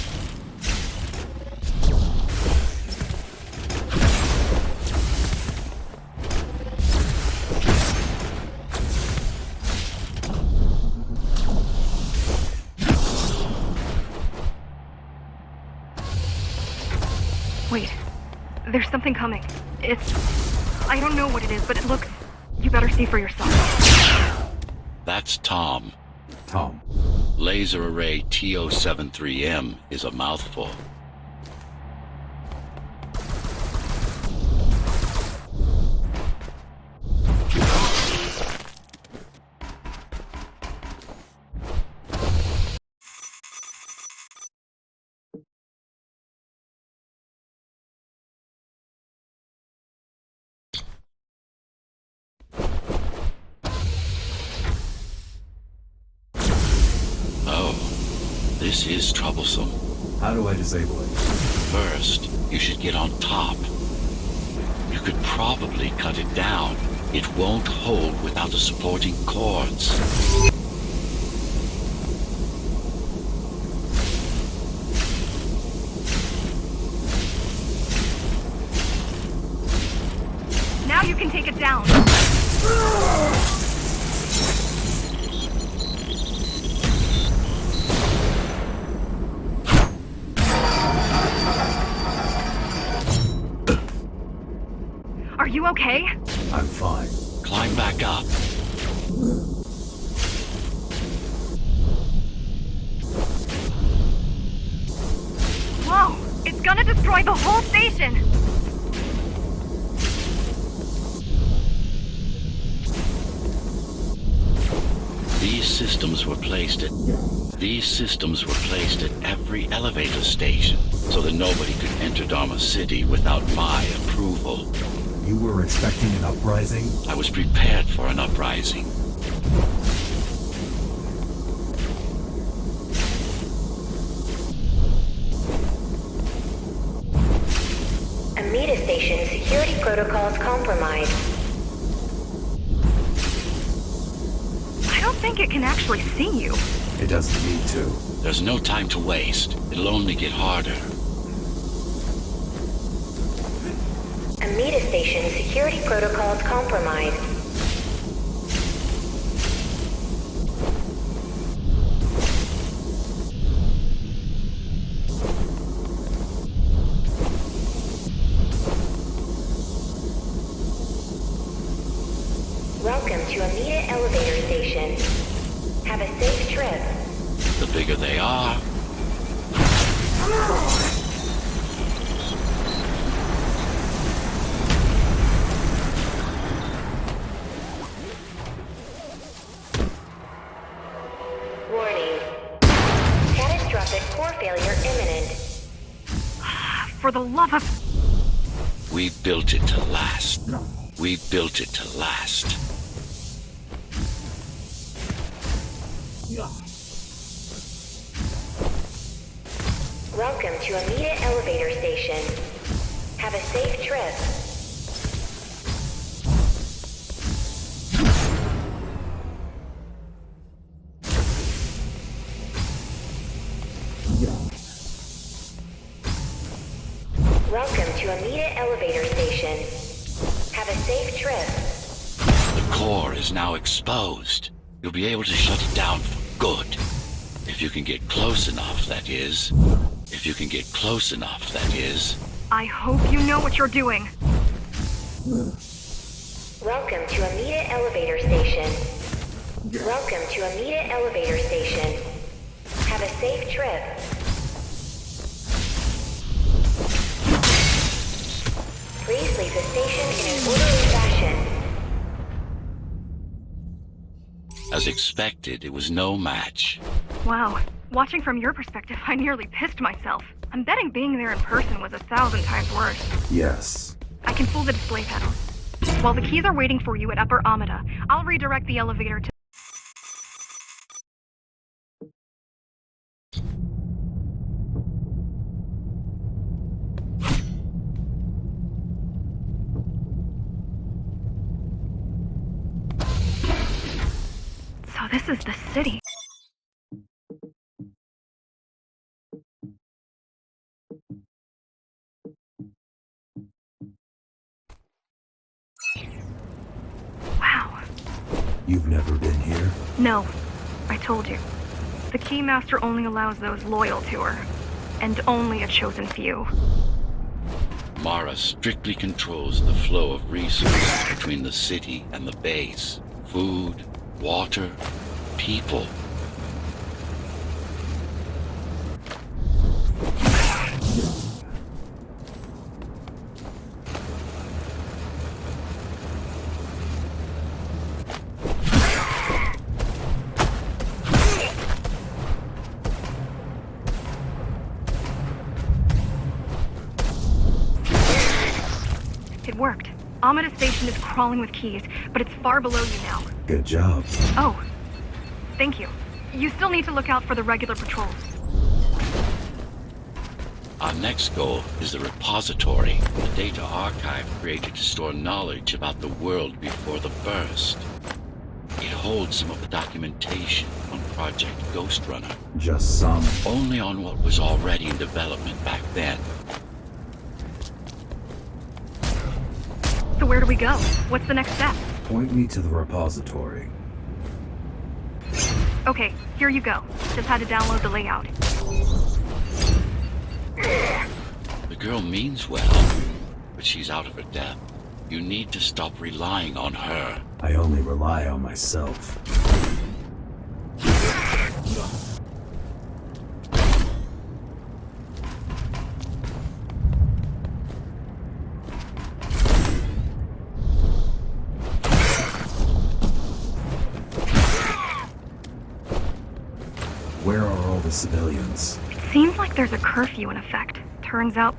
Wait. There's something coming. I don't know what it is, but it looks... You better see for yourself. That's Tom. Tom. Laser array TO73M is a mouthful. This is troublesome. How do I disable it? First, you should get on top. You could probably cut it down. It won't hold without the supporting cords. Now you can take it down. Are you okay? I'm fine. Climb back up. Whoa! It's gonna destroy the whole station! These systems were placed at every elevator station, so that nobody could enter Dharma City without my approval. You were expecting an uprising? I was prepared for an uprising. Amida Station security protocols compromised. I don't think it can actually see you. It doesn't need to. There's no time to waste. It'll only get harder. Amida Station security protocols compromised. Welcome to Amida Elevator Station. Have a safe trip. The bigger they are. Warning. Catastrophic core failure imminent. For the love of... We built it to last. We built it to last. Welcome to Amida Elevator Station. Have a safe trip. Welcome to Amida Elevator Station. Have a safe trip. The core is now exposed. You'll be able to shut it down for good. If you can get close enough, that is. If you can get close enough, that is. I hope you know what you're doing. Welcome to Amida Elevator Station. Welcome to Amida Elevator Station. Have a safe trip. Please leave the station in an orderly fashion. As expected, it was no match. Wow. Watching from your perspective, I nearly pissed myself. I'm betting being there in person was 1,000 times worse. Yes. I can fool the display panel. While the keys are waiting for you at Upper Amida, I'll redirect the elevator to... So this is the city. Wow. You've never been here? No, I told you. The Keymaster only allows those loyal to her, and only a chosen few. Mara strictly controls the flow of resources between the city and the base. Food, water, people. It worked. Amida Station is crawling with keys, but it's far below you now. Good job. Oh, thank you. You still need to look out for the regular patrols. Our next goal is the repository, a data archive created to store knowledge about the world before the burst. It holds some of the documentation on Project Ghostrunner. Just some. Only on what was already in development back then. So where do we go? What's the next step? Point me to the repository. Okay, here you go. Just had to download the layout. The girl means well, but she's out of her depth. You need to stop relying on her. I only rely on myself. Where are all the civilians? It seems like there's a curfew in effect. Turns out...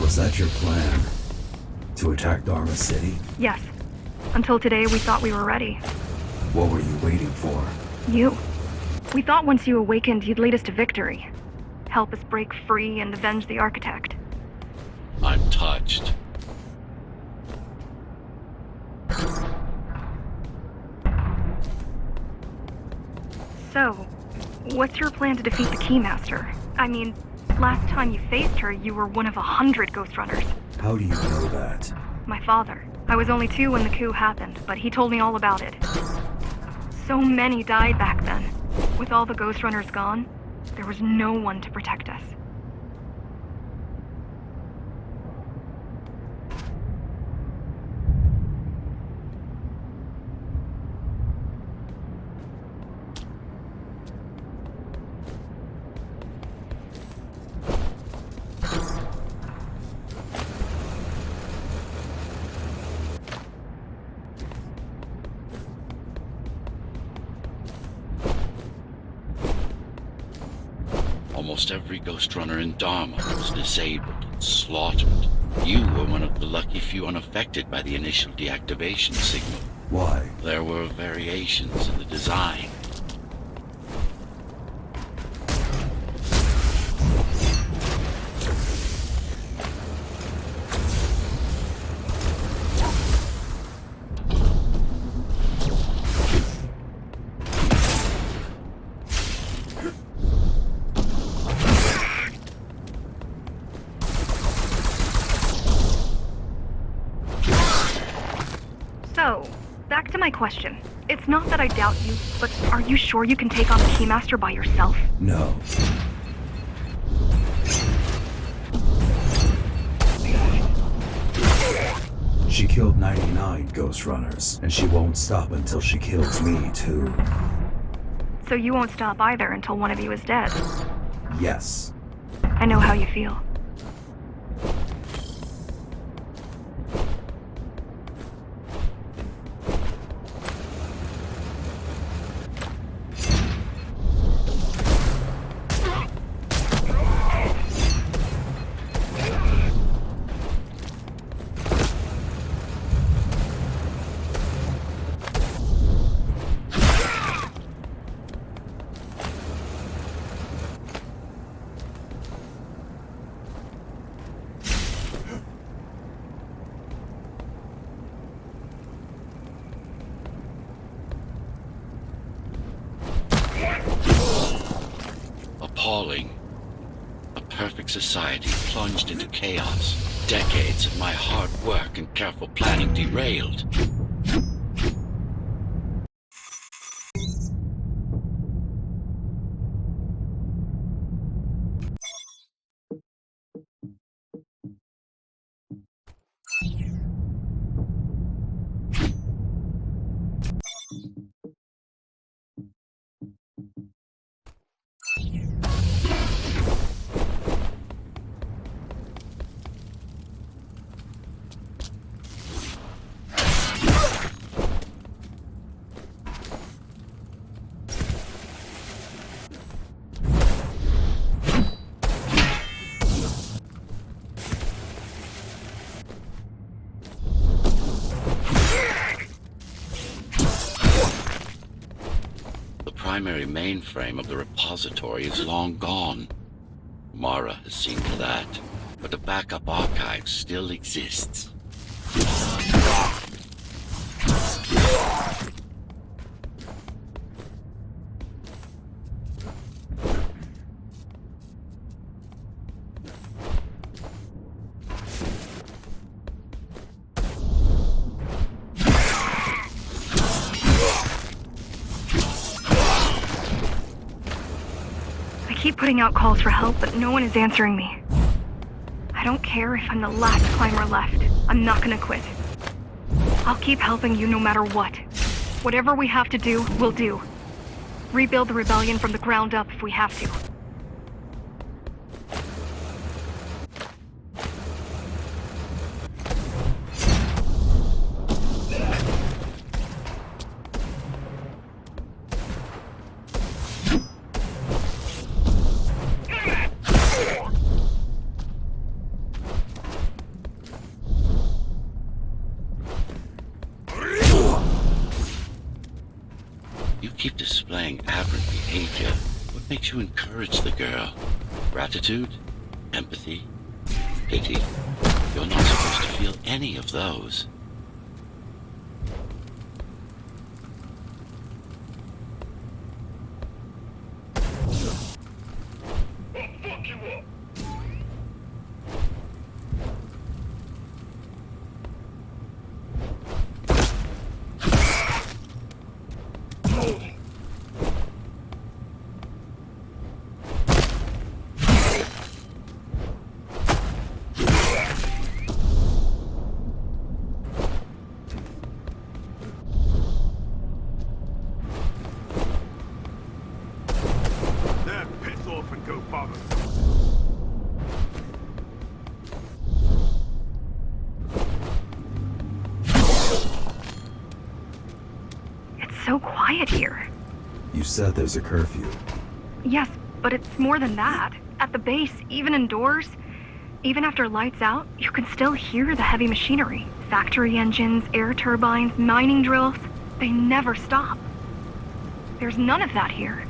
Was that your plan? To attack Dharma City? Yes. Until today, we thought we were ready. What were you waiting for? You. We thought once you awakened, you'd lead us to victory. Help us break free and avenge the Architect. I'm touched. So, what's your plan to defeat the Keymaster? I mean, last time you faced her, you were one of 100 Ghostrunners. How do you know that? My father. I was only 2 when the coup happened, but he told me all about it. So many died back then. With all the Ghostrunners gone, there was no one to protect us. Almost every Ghostrunner in Dharma was disabled and slaughtered. You were one of the lucky few unaffected by the initial deactivation signal. Why? There were variations in the design. So, back to my question. It's not that I doubt you, but are you sure you can take on the Keymaster by yourself? No. She killed 99 Ghostrunners, and she won't stop until she kills me, too. So you won't stop either until one of you is dead. Yes. I know how you feel. appalling. A perfect society plunged into chaos. Decades of my hard work and careful planning derailed. The primary mainframe of the repository is long gone. Mara has seen to that, but the backup archive still exists. I keep putting out calls for help, but no one is answering me. I don't care if I'm the last climber left. I'm not gonna quit. I'll keep helping you no matter what. Whatever we have to do, we'll do. Rebuild the rebellion from the ground up if we have to. You keep displaying aberrant behavior. What makes you encourage the girl? Gratitude? Empathy? Pity? You're not supposed to feel any of those. Fuck you up! So quiet here. You said there's a curfew. Yes, but it's more than that. At the base, even indoors, even after lights out, you can still hear the heavy machinery. Factory engines, air turbines, mining drills. They never stop. There's none of that here.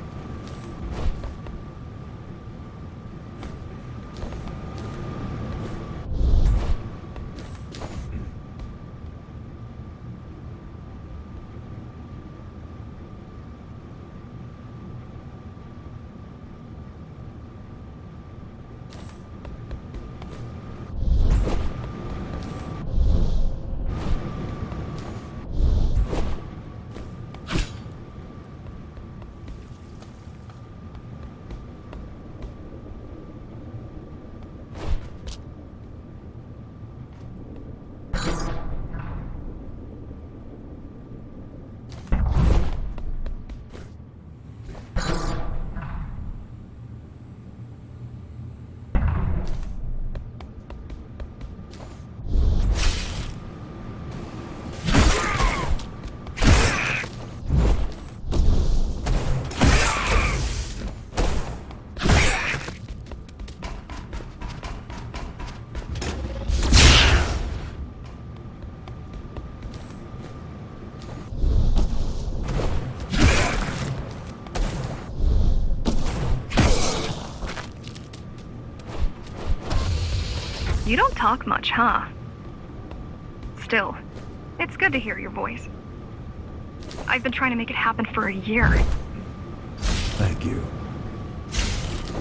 You don't talk much, huh? Still, it's good to hear your voice. I've been trying to make it happen for a year. Thank you.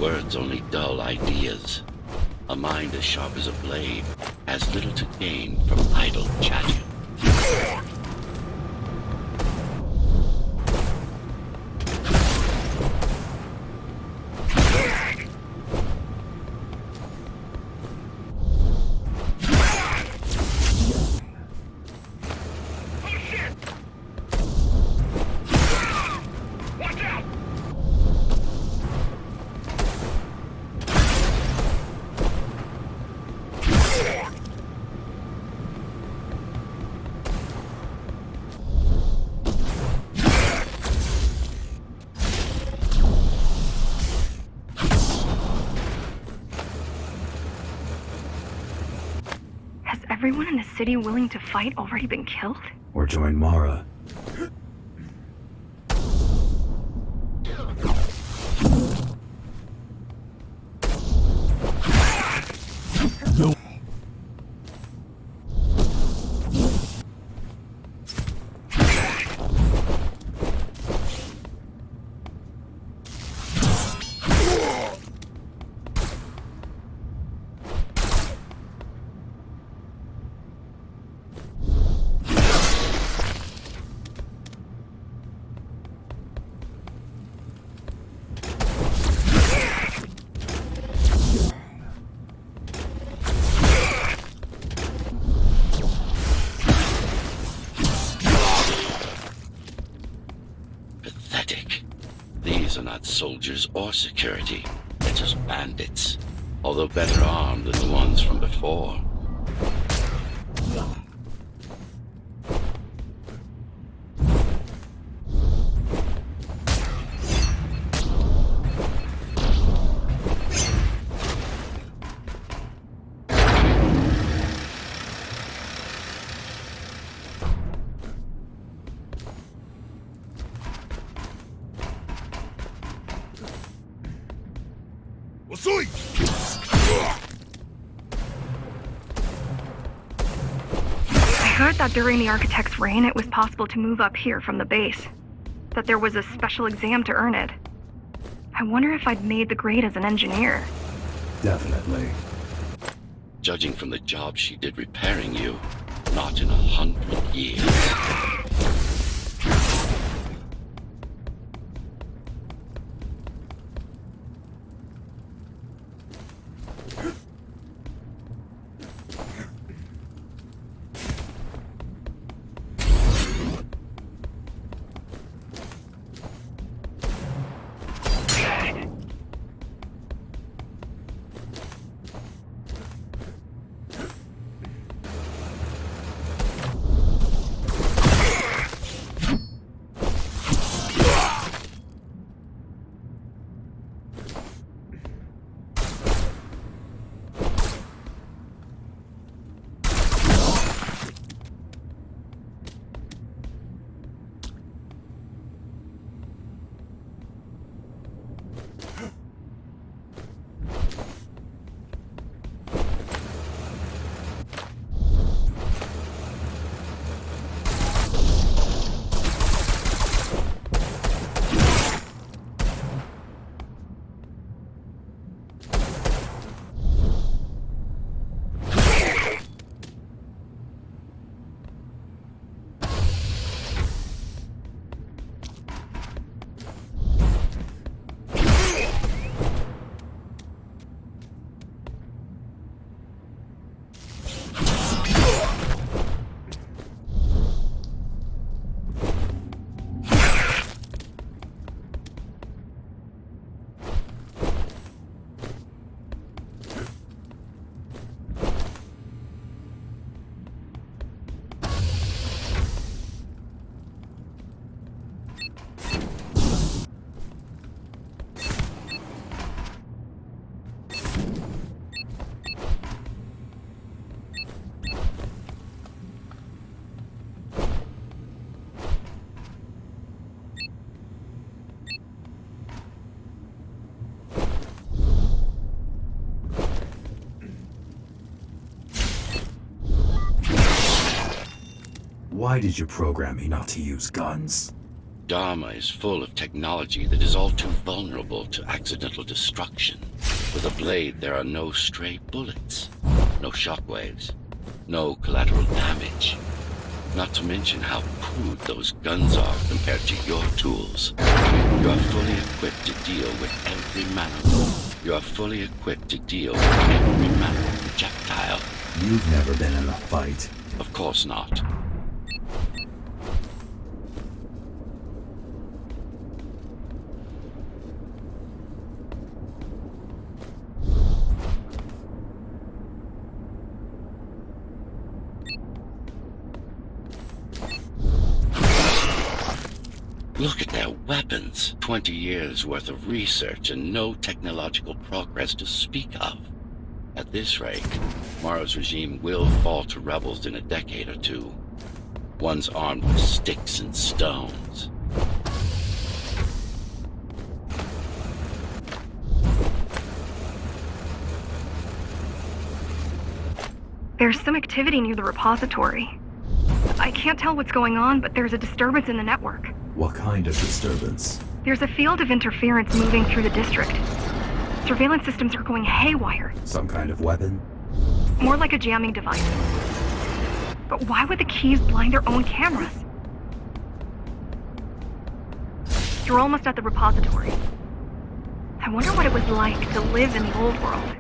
Words only dull ideas. A mind as sharp as a blade has little to gain from idle chatting. Everyone in the city willing to fight already been killed? Or join Mara. These are not soldiers or security. They're just bandits. Although better armed than the ones from before. I heard that during the Architect's reign, it was possible to move up here from the base. That there was a special exam to earn it. I wonder if I'd made the grade as an engineer. Definitely. Judging from the job she did repairing you, not in 100 years. Why did you program me not to use guns? Dharma is full of technology that is all too vulnerable to accidental destruction. With a blade, there are no stray bullets, no shockwaves, no collateral damage. Not to mention how crude those guns are compared to your tools. You are fully equipped to deal with every manner. You are fully equipped to deal with every manner of projectile. You've never been in a fight. Of course not. Look at their weapons. 20 years worth of research and no technological progress to speak of. At this rate, Morrow's regime will fall to rebels in a decade or two. Ones armed with sticks and stones. There's some activity near the repository. I can't tell what's going on, but there's a disturbance in the network. What kind of disturbance? There's a field of interference moving through the district. Surveillance systems are going haywire. Some kind of weapon? More like a jamming device. But why would the keys blind their own cameras? You're almost at the repository. I wonder what it was like to live in the old world.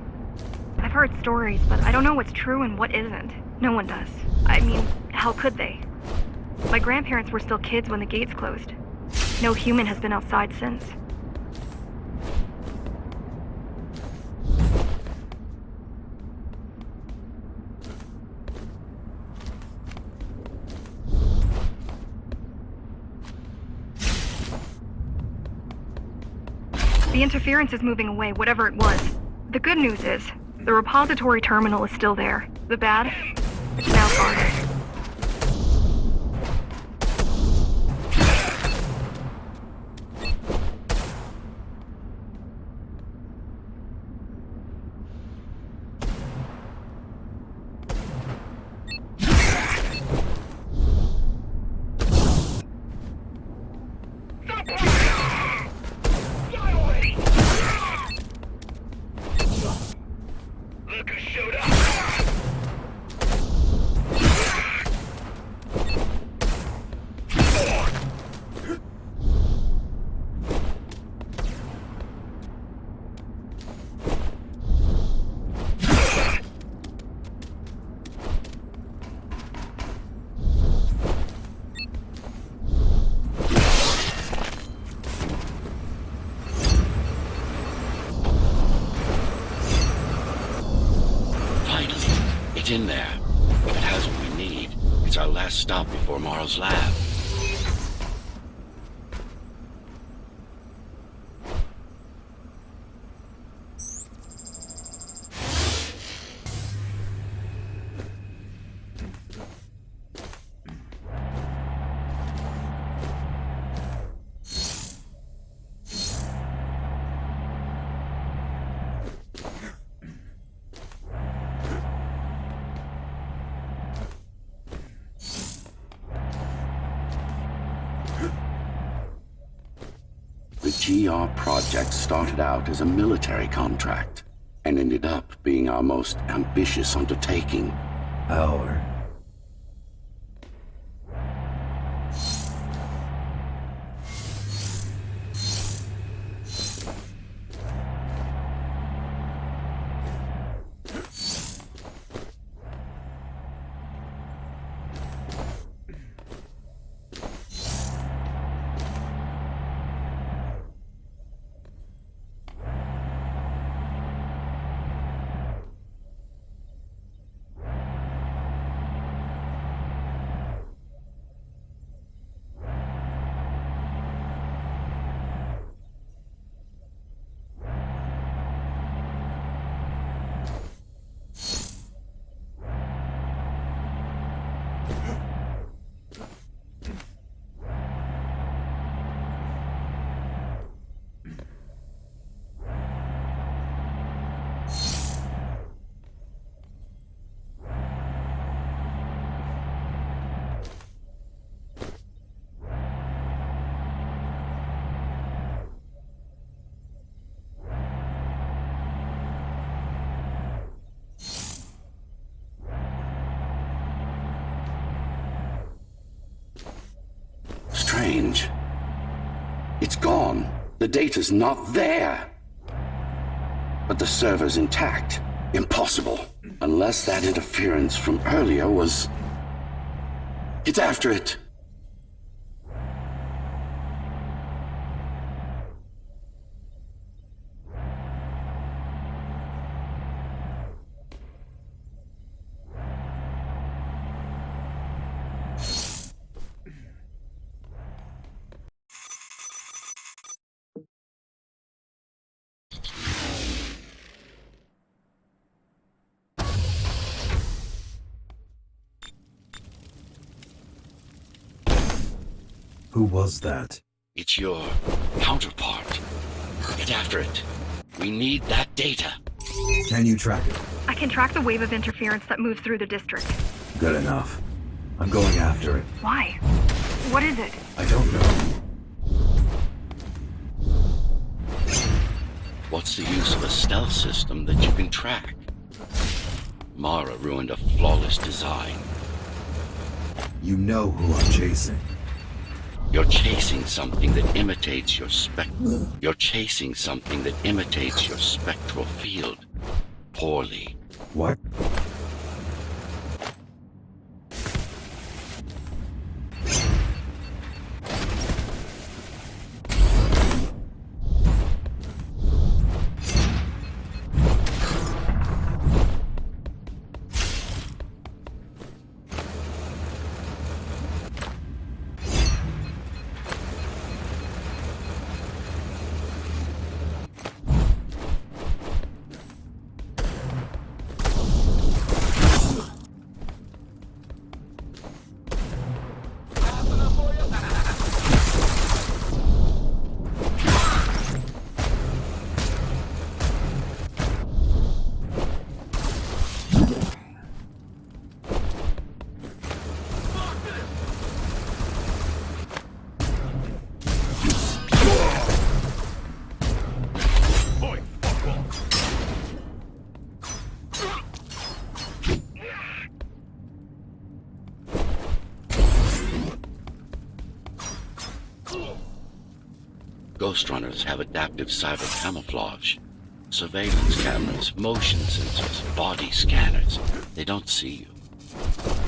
I've heard stories, but I don't know what's true and what isn't. No one does. I mean, how could they? My grandparents were still kids when the gates closed. No human has been outside since. The interference is moving away, whatever it was. The good news is, the repository terminal is still there. The bad, it's now gone. Look who showed up! It's in there. If it has what we need, it's our last stop before Morrow's lab. The GR project started out as a military contract and ended up being our most ambitious undertaking. Our? It's gone. The data's not there. But the server's intact. Impossible. Unless that interference from earlier was... It's after it. Who was that? It's your counterpart. Get after it. We need that data. Can you track it? I can track the wave of interference that moves through the district. Good enough. I'm going after it. Why? What is it? I don't know. What's the use of a stealth system that you can track? Mara ruined a flawless design. You know who I'm chasing. You're chasing something that imitates your You're chasing something that imitates your spectral field. Poorly. What? Ghostrunners have adaptive cyber camouflage. Surveillance cameras, motion sensors, body scanners. They don't see you.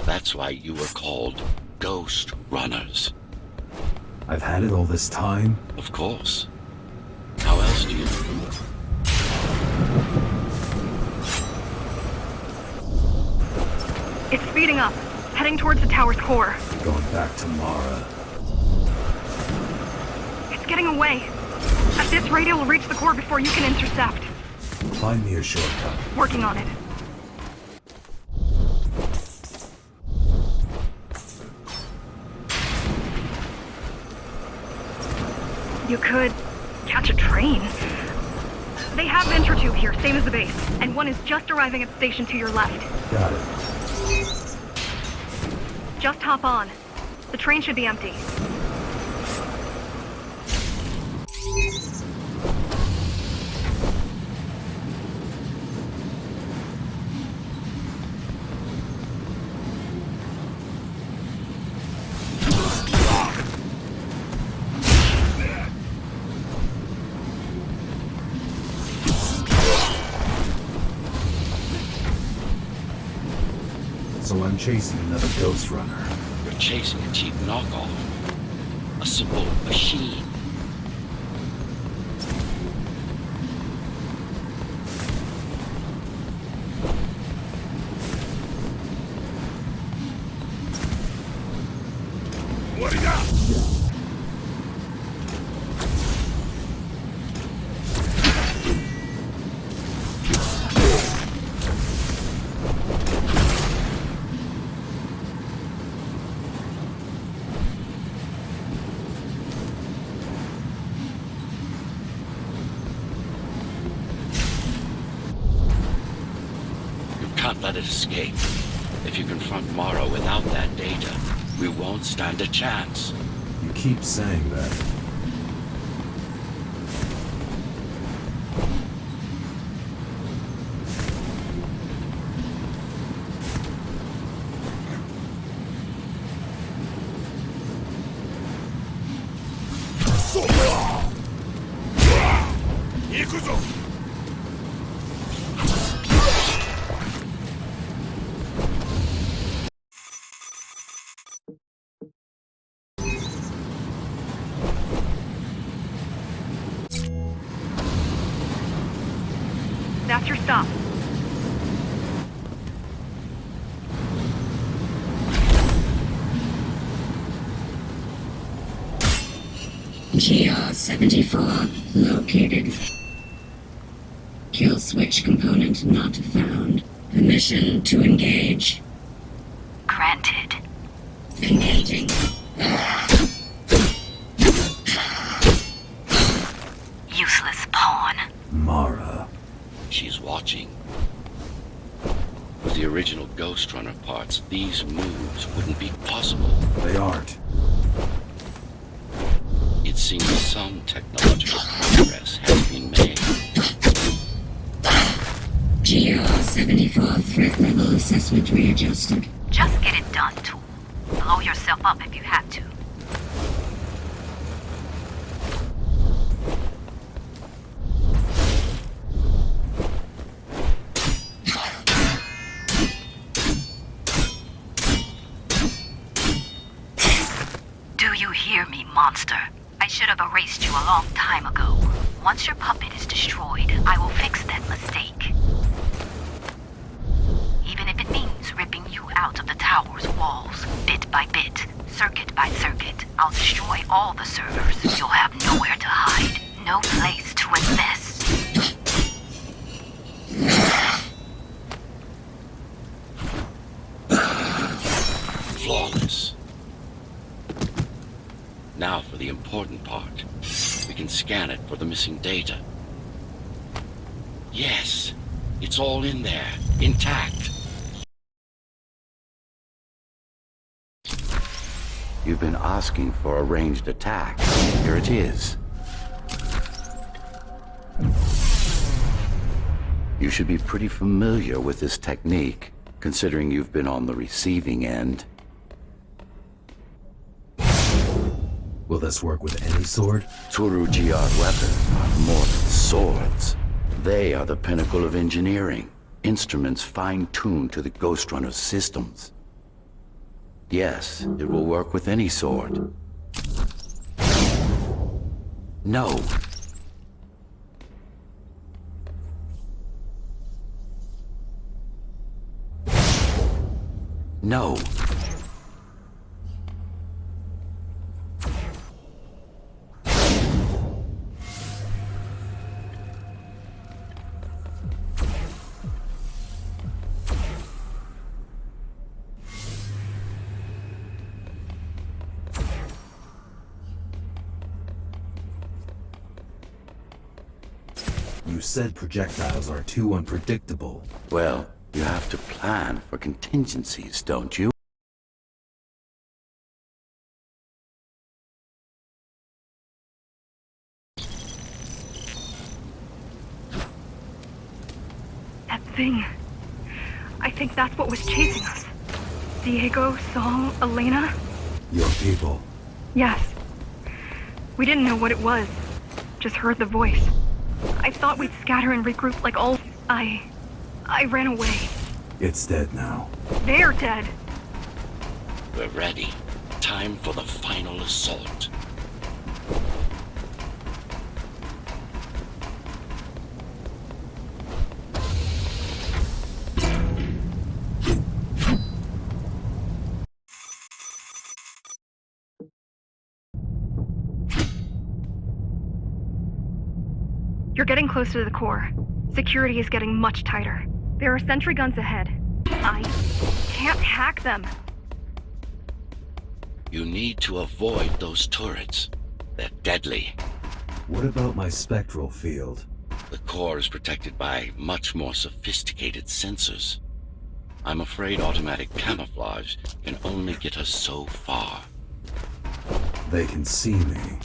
That's why you were called Ghost Runners. I've had it all this time? Of course. How else do you know? It's speeding up, heading towards the tower's core. Going back to Mara. It's getting away. At this rate, it will reach the core before you can intercept. Find me a shortcut. Working on it. You could catch a train. They have the intertube here, same as the base, and one is just arriving at the station to your left. Got it. Just hop on. The train should be empty. So I'm chasing another Ghost Runner. You're chasing a cheap knockoff. A simple machine. What do you got? Can't let it escape. If you confront Mara without that data, we won't stand a chance. You keep saying that. That's your stop. GR-74 located. Kill switch component not found. Permission to engage. Granted. Engaging. Useless pawn. Mara. She's watching. With the original Ghostrunner parts, these moves wouldn't be possible. They aren't. It seems some technological progress has been made. GR-74 threat level assessment readjusted. Just get it done, Tool. Blow yourself up if you have to. Do you hear me, monster? I should have erased you a long time ago. Once your puppet is destroyed, I will fix that mistake. Even if it means ripping you out of the tower's walls, bit by bit, circuit by circuit, I'll destroy all the servers. You'll have nowhere to hide, no place to invest. Flawless. Now for the important part. We can scan it for the missing data. Yes, it's all in there, intact. You've been asking for a ranged attack. Here it is. You should be pretty familiar with this technique, considering you've been on the receiving end. Will this work with any sword? Turu GR weapons are more than swords. They are the pinnacle of engineering, instruments fine-tuned to the Ghostrunner's systems. Yes, it will work with any sword. No. No. You said projectiles are too unpredictable. Well, you have to plan for contingencies, don't you? That thing. I think that's what was chasing us. Diego, Saul, Elena? Your people. Yes. We didn't know what it was. Just heard the voice. I thought we'd scatter and regroup like all... I ran away. It's dead now. They're dead. We're ready. Time for the final assault. You're getting close to the core. Security is getting much tighter. There are sentry guns ahead. I can't hack them. You need to avoid those turrets. They're deadly. What about my spectral field? The core is protected by much more sophisticated sensors. I'm afraid automatic camouflage can only get us so far. They can see me.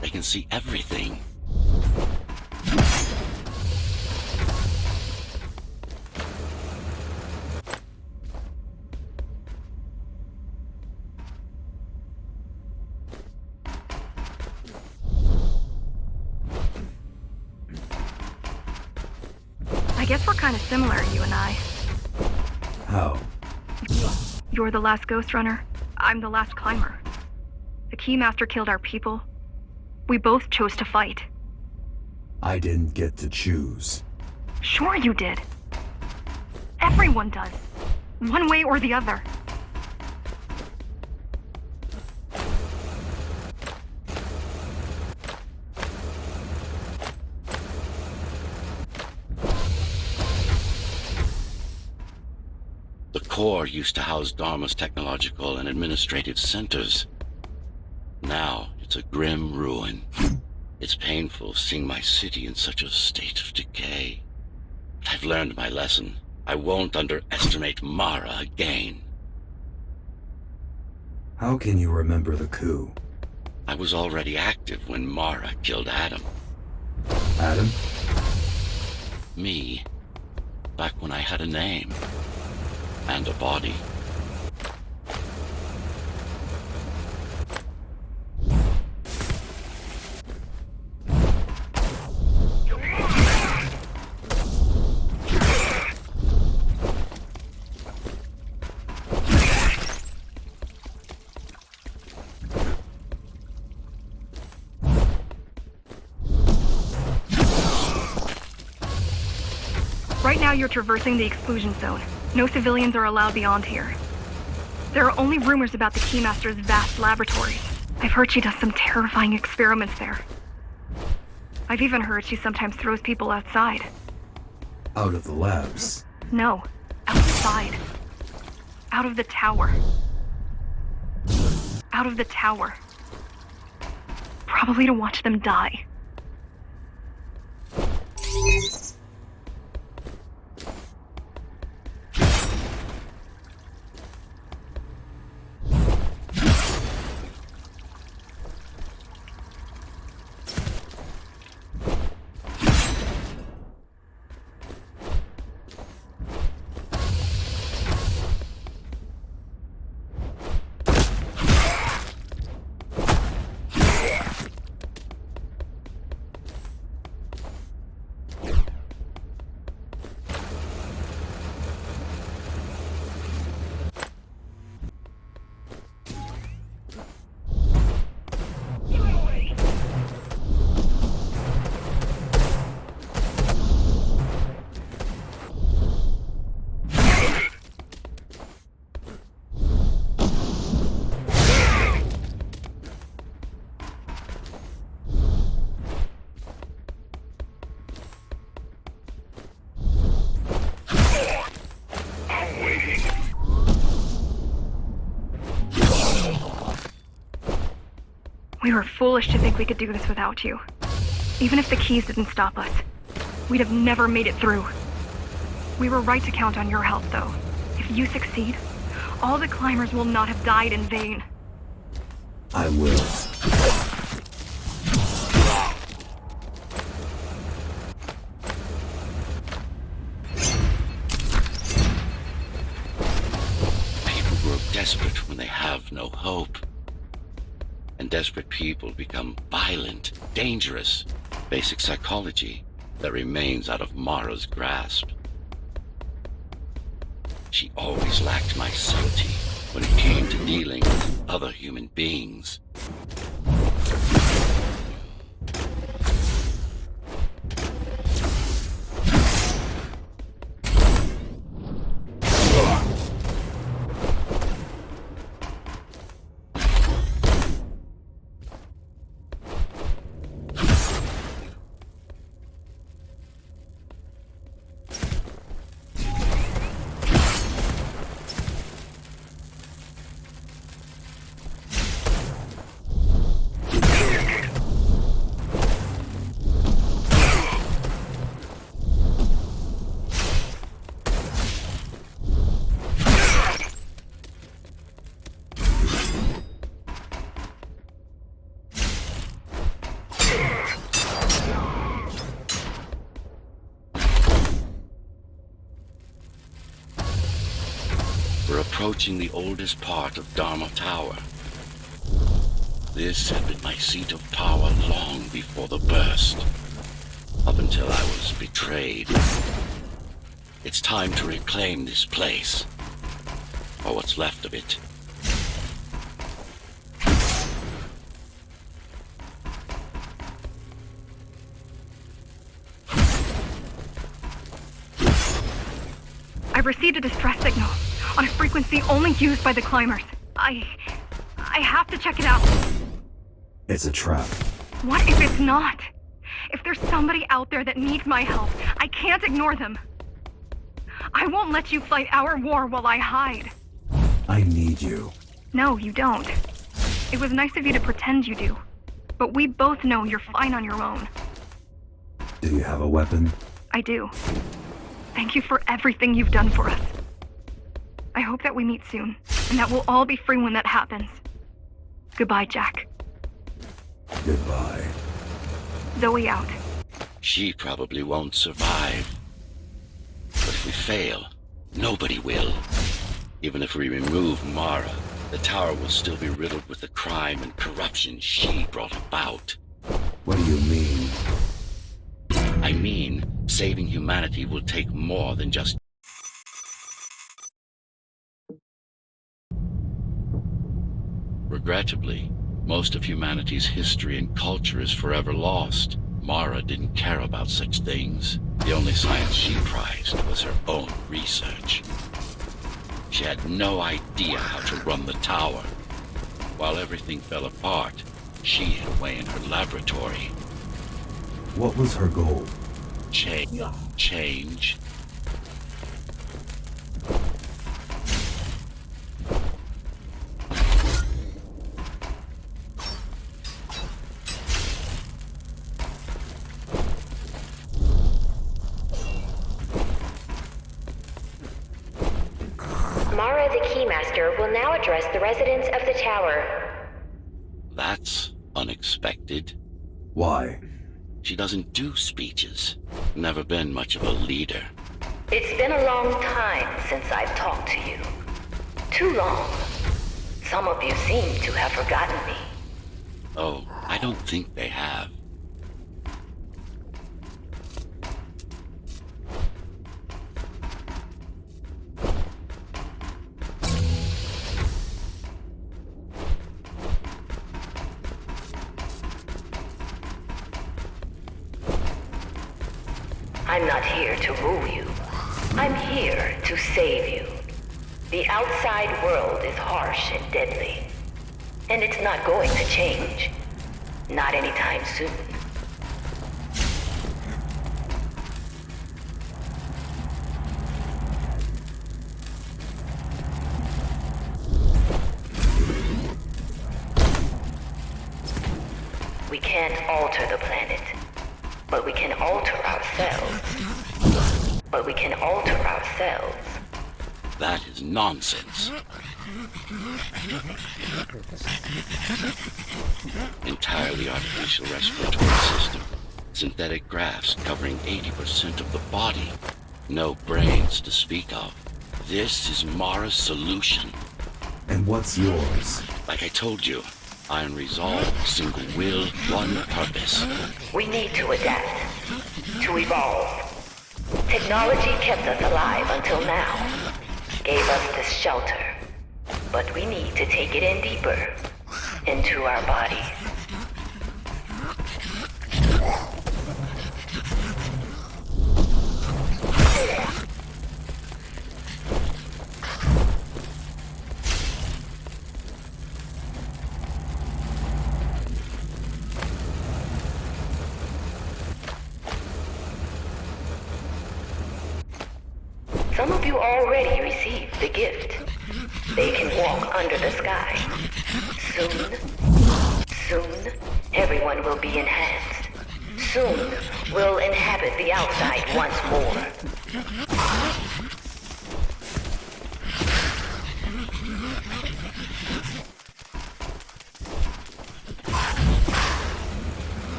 They can see everything. I guess we're kind of similar, you and I. How? You're the last Ghostrunner. I'm the last climber. The Keymaster killed our people. We both chose to fight. I didn't get to choose. Sure you did. Everyone does. One way or the other. The core used to house Dharma's technological and administrative centers. Now it's a grim ruin. It's painful seeing my city in such a state of decay. But I've learned my lesson. I won't underestimate Mara again. How can you remember the coup? I was already active when Mara killed Adam. Adam? Me. Back when I had a name. And a body. Right now you're traversing the exclusion zone. No civilians are allowed beyond here. There are only rumors about the Keymaster's vast laboratory. I've heard she does some terrifying experiments there. I've even heard she sometimes throws people outside. Out of the labs? No, outside. Out of the tower. Out of the tower. Probably to watch them die. We were foolish to think we could do this without you. Even if the keys didn't stop us, we'd have never made it through. We were right to count on your help, though. If you succeed, all the climbers will not have died in vain. I will. People grow desperate when they have no hope. And desperate people become violent, dangerous. Basic psychology that remains out of Mara's grasp. She always lacked my subtlety when it came to dealing with other human beings. We're approaching the oldest part of Dharma Tower. This had been my seat of power long before the burst, up until I was betrayed. It's time to reclaim this place, or what's left of it. received a distress signal on a frequency only used by the climbers. I have to check it out. It's a trap. What if it's not? If there's somebody out there that needs my help, I can't ignore them. I won't let you fight our war while I hide. I need you. No, you don't. It was nice of you to pretend you do. But we both know you're fine on your own. Do you have a weapon? I do. Thank you for everything you've done for us. I hope that we meet soon, and that we'll all be free when that happens. Goodbye, Jack. Goodbye. Zoe out. She probably won't survive. But if we fail, nobody will. Even if we remove Mara, the tower will still be riddled with the crime and corruption she brought about. What do you mean? I mean, saving humanity will take more than just... Regrettably, most of humanity's history and culture is forever lost. Mara didn't care about such things. The only science she prized was her own research. She had no idea how to run the tower. While everything fell apart, she hid away in her laboratory. What was her goal? Change. Mara the Keymaster will now address the residents of the tower. That's unexpected. Why? She doesn't do speeches. Never been much of a leader. It's been a long time since I've talked to you. Too long. Some of you seem to have forgotten me. Oh, I don't think they have. I'm not here to rule you. I'm here to save you. The outside world is harsh and deadly. And it's not going to change. Not anytime soon. We can't alter the planet. But we can alter ourselves. That is nonsense. Entirely artificial respiratory system. Synthetic grafts covering 80% of the body. No brains to speak of. This is Mara's solution. And what's yours? Like I told you, iron resolve, single will, one purpose. We need to adapt. To evolve. Technology kept us alive until now. Gave us this shelter. But we need to take it in deeper. Into our bodies. Some of you already received the gift. They can walk under the sky. Soon, everyone will be enhanced. Soon, we'll inhabit the outside once more.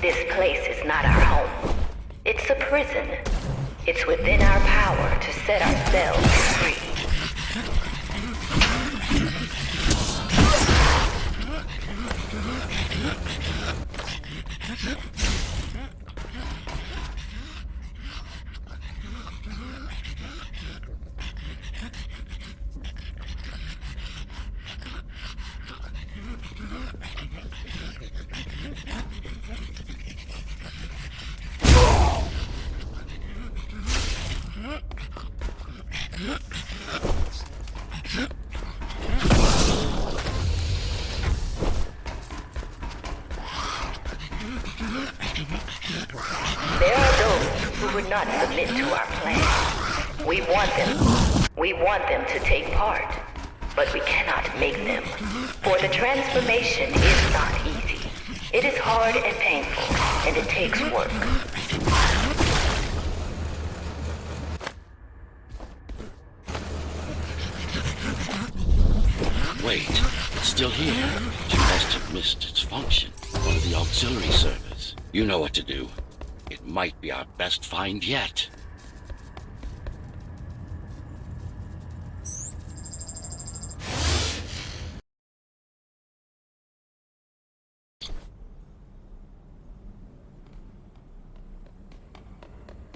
This place is not our home. It's a prison. It's within our power to set ourselves free. There are those who would not submit to our plan. We want them to take part, but we cannot make them. For the transformation is not easy. It is hard and painful, and it takes work. Wait, it's still here. You must have missed its function. One of the auxiliary servers. You know what to do. It might be our best find yet.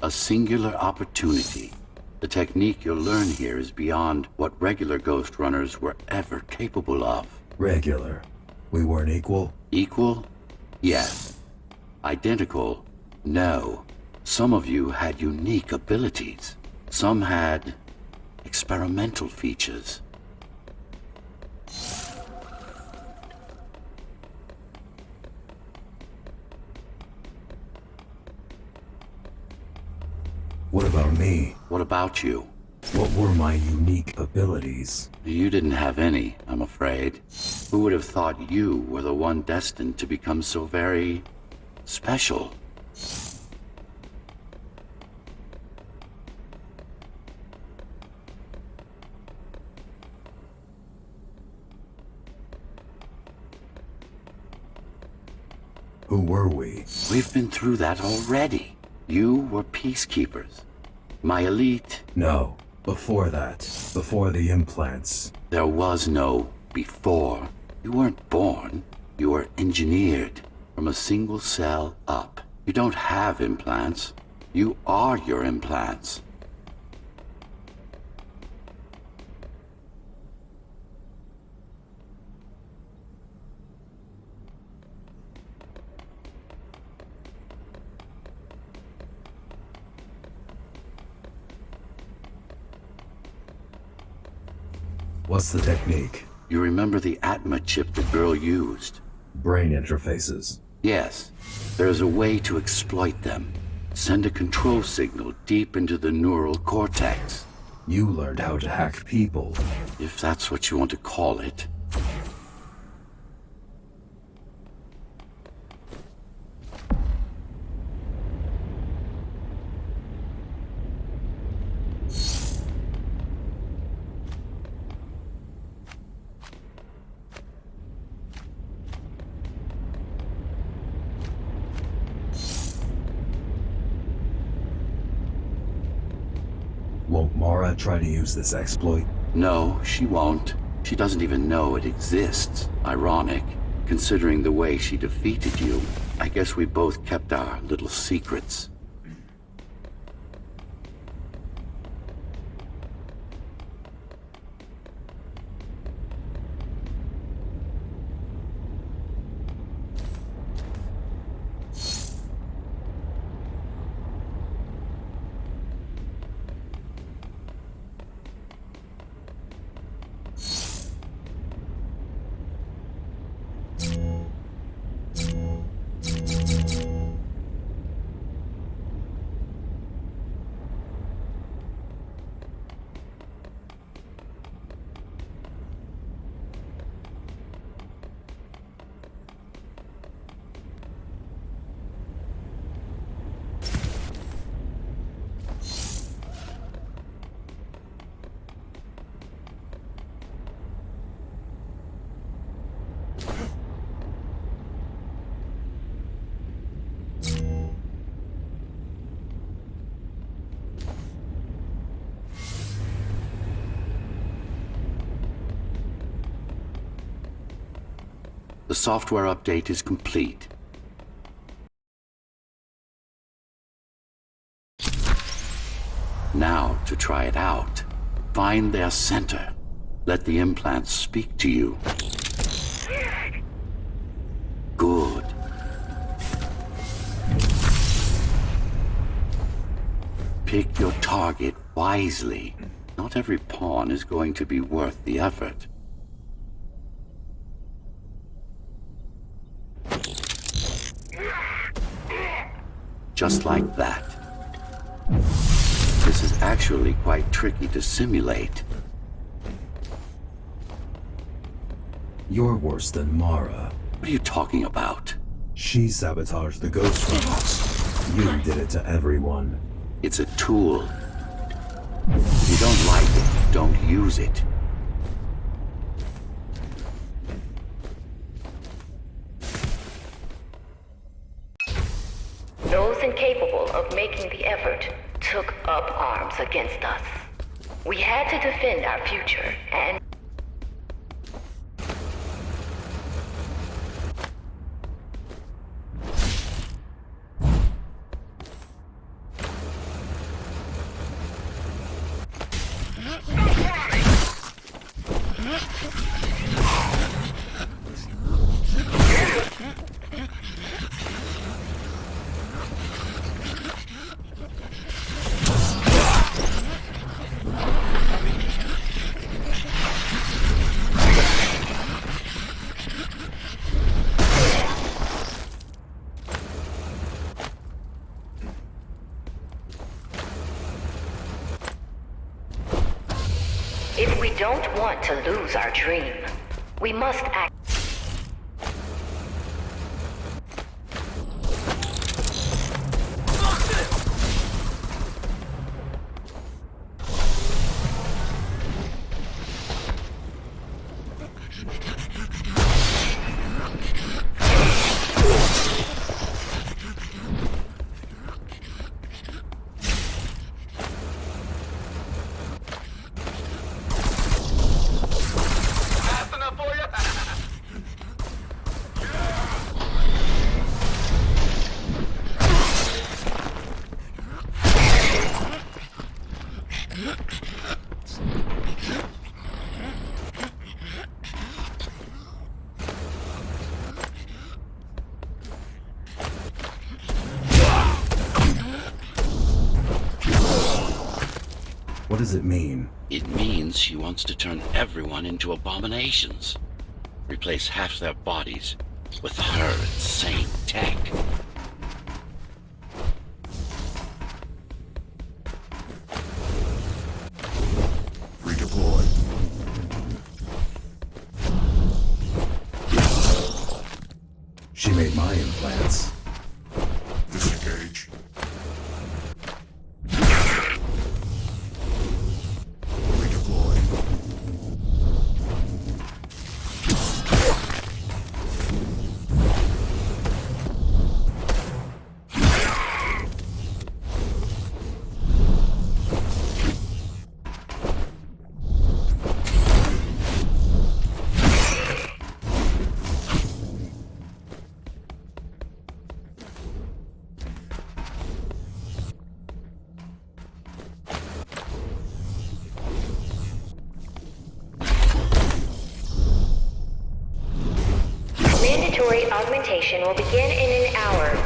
A singular opportunity. The technique you'll learn here is beyond what regular Ghost Runners were ever capable of. Regular. We weren't equal? Equal? Yes. Identical? No. Some of you had unique abilities. Some had experimental features. What about me? What about you? What were my unique abilities? You didn't have any, I'm afraid. Who would have thought you were the one destined to become so very special? Who were we? We've been through that already. You were peacekeepers. My elite. No. Before that. Before the implants. There was no before. You weren't born. You were engineered from a single cell up. You don't have implants. You are your implants. What's the technique? You remember the Atma chip the girl used? Brain interfaces. Yes. There's a way to exploit them. Send a control signal deep into the neural cortex. You learned how to hack people. If that's what you want to call it. Won't Mara try to use this exploit? No, she won't. She doesn't even know it exists. Ironic, considering the way she defeated you. I guess we both kept our little secrets. The software update is complete. Now, to try it out, find their center. Let the implants speak to you. Good. Pick your target wisely. Not every pawn is going to be worth the effort. Just like that. This is actually quite tricky to simulate. You're worse than Mara. What are you talking about? She sabotaged the Ghostrunner. You did it to everyone. It's a tool. If you don't like it, don't use it. Those incapable of making the effort took up arms against us. We had to defend our future, and if we don't want to lose our dream, we must act. What does it mean? It means she wants to turn everyone into abominations. Replace half their bodies with her insane tech. Redeploy. She made my implants. Disengage. Redeploy. Mandatory augmentation will begin in an hour.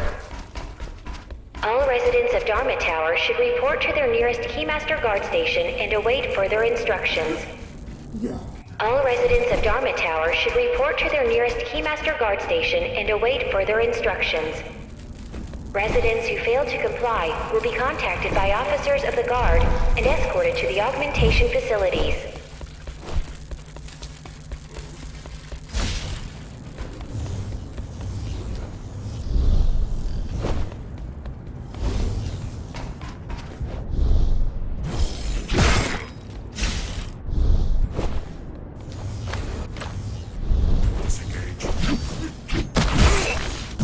All residents of Dharma Tower should report to their nearest Keymaster Guard Station and await further instructions. All residents of Dharma Tower should report to their nearest Keymaster Guard Station and await further instructions. Residents who fail to comply will be contacted by officers of the Guard and escorted to the augmentation facilities.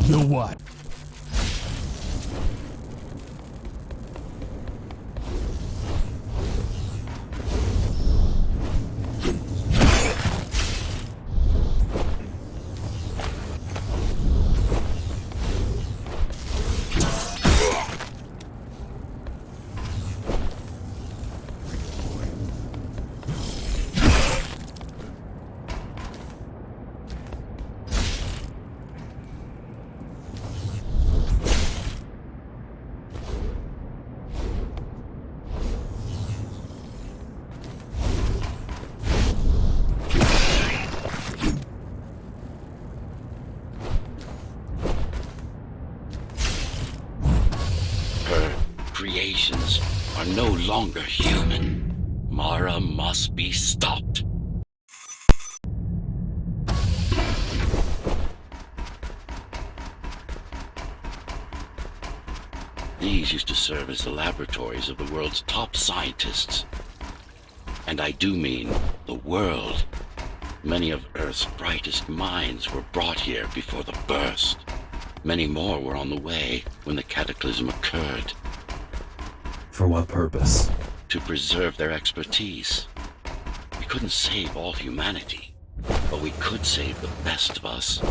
You know what? creations are no longer human. Mara must be stopped. These used to serve as the laboratories of the world's top scientists. And I do mean the world. Many of Earth's brightest minds were brought here before the burst. Many more were on the way when the cataclysm occurred. For what purpose? To preserve their expertise. We couldn't save all humanity, but we could save the best of us.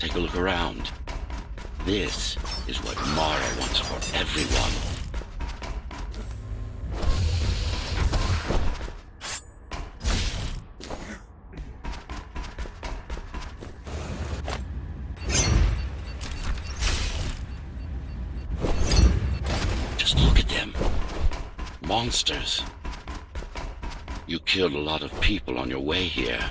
Take a look around. This is what Mara wants for everyone. Just look at them. Monsters. You killed a lot of people on your way here.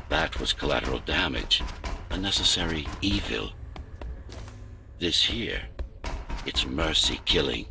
That was collateral damage. Unnecessary evil. This here, it's mercy killing.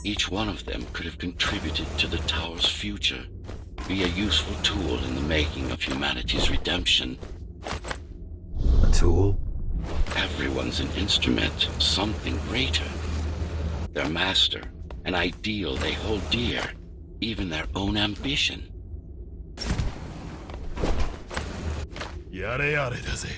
Each one of them could have contributed to the tower's future, be a useful tool in the making of humanity's redemption. A tool? Everyone's an instrument, something greater. Their master, an ideal they hold dear, even their own ambition. Yare yare da ze.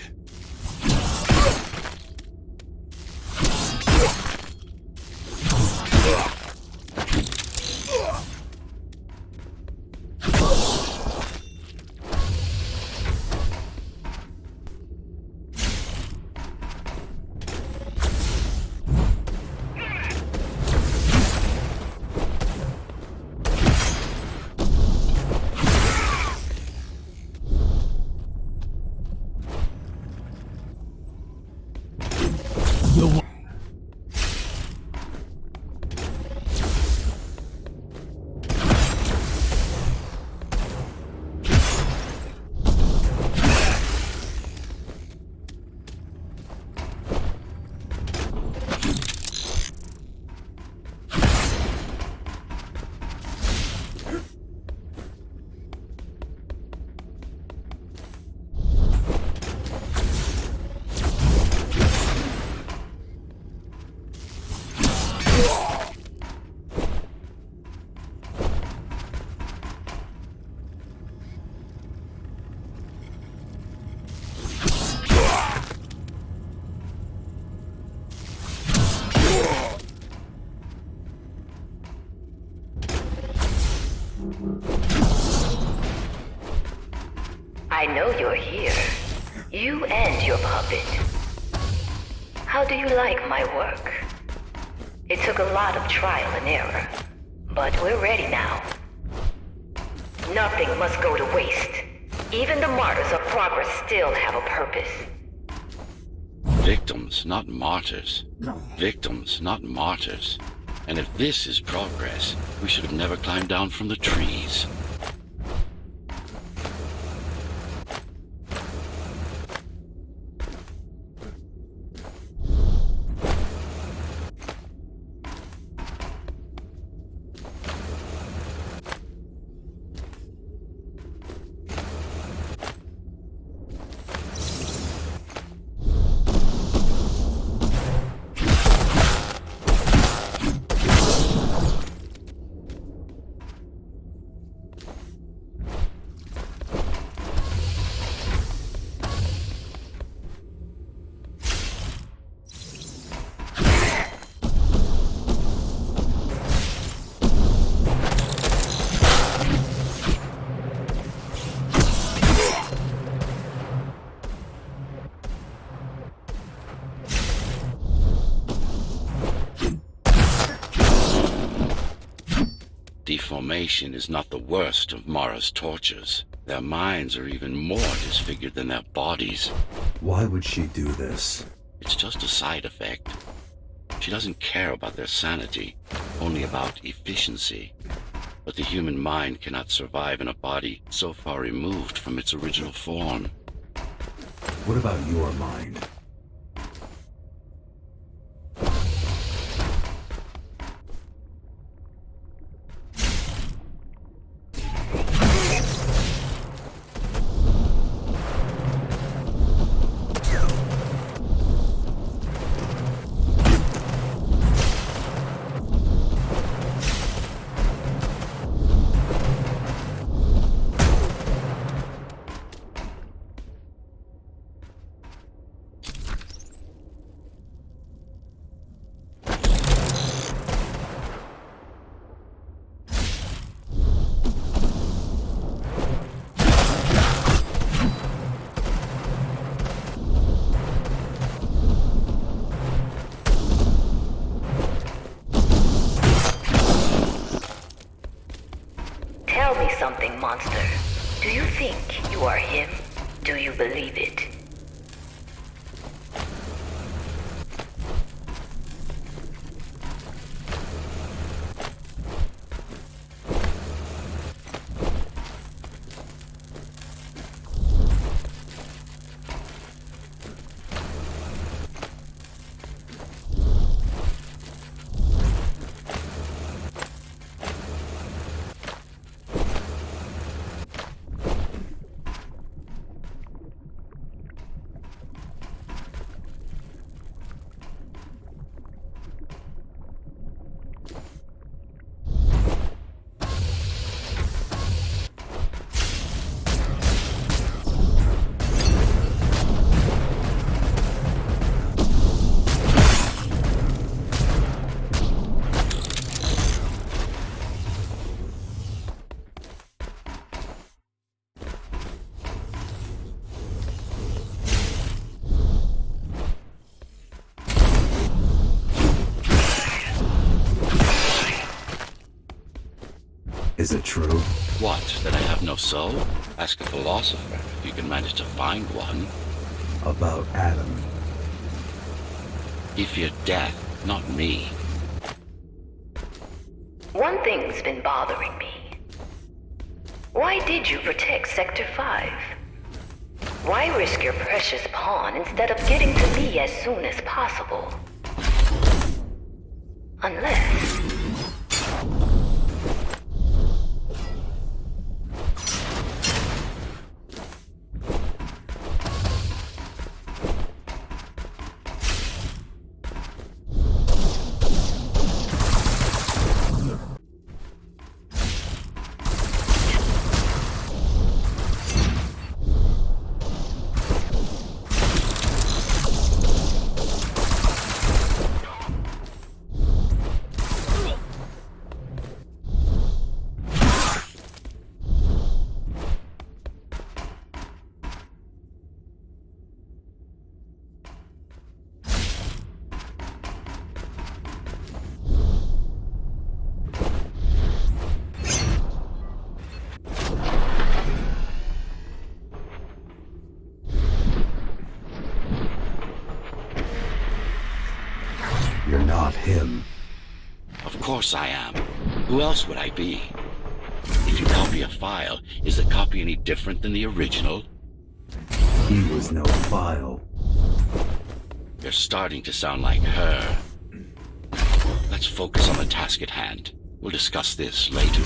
I know you're here. You and your puppet. How do you like my work? It took a lot of trial and error, but we're ready now. Nothing must go to waste. Even the martyrs of progress still have a purpose. Victims, not martyrs. Victims, not martyrs. And if this is progress, we should have never climbed down from the trees. Deformation is not the worst of Mara's tortures. Their minds are even more disfigured than their bodies. Why would she do this? It's just a side effect. She doesn't care about their sanity, only about efficiency. But the human mind cannot survive in a body so far removed from its original form. What about your mind? Something, monster. Do you think you are him? Do you believe it? Is it true? What, that I have no soul? Ask a philosopher if you can manage to find one. About Adam. He feared death, not me. One thing's been bothering me. Why did you protect Sector 5? Why risk your precious pawn instead of getting to me as soon as possible? Unless... Of course I am. Who else would I be? If you copy a file, is the copy any different than the original? He was no file. You're starting to sound like her. Let's focus on the task at hand. We'll discuss this later.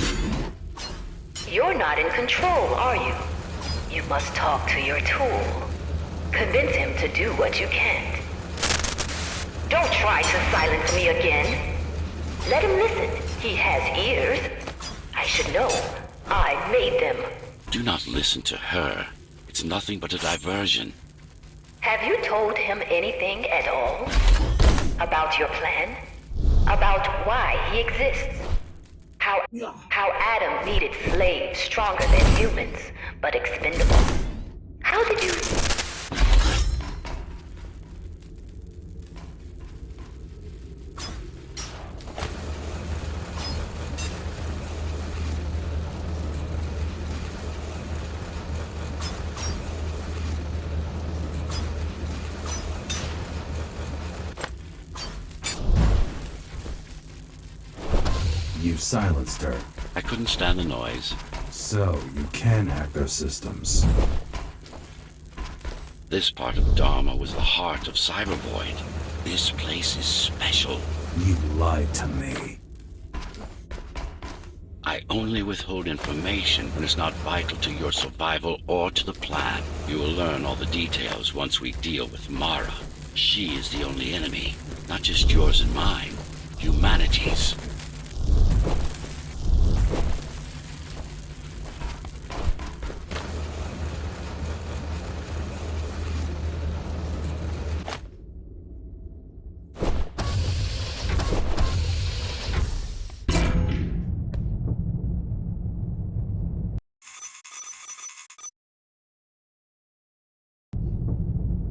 You're not in control, are you? You must talk to your tool. Convince him to do what you can't. Don't try to silence me again. Let him listen. He has ears. I should know. I made them. Do not listen to her. It's nothing but a diversion. Have you told him anything at all? About your plan? About why he exists? How Adam needed slaves stronger than humans, but expendable? How did you... You silenced her. I couldn't stand the noise. So, you can hack their systems. This part of Dharma was the heart of Cybervoid. This place is special. You lied to me. I only withhold information when it's not vital to your survival or to the plan. You will learn all the details once we deal with Mara. She is the only enemy, not just yours and mine, humanity's.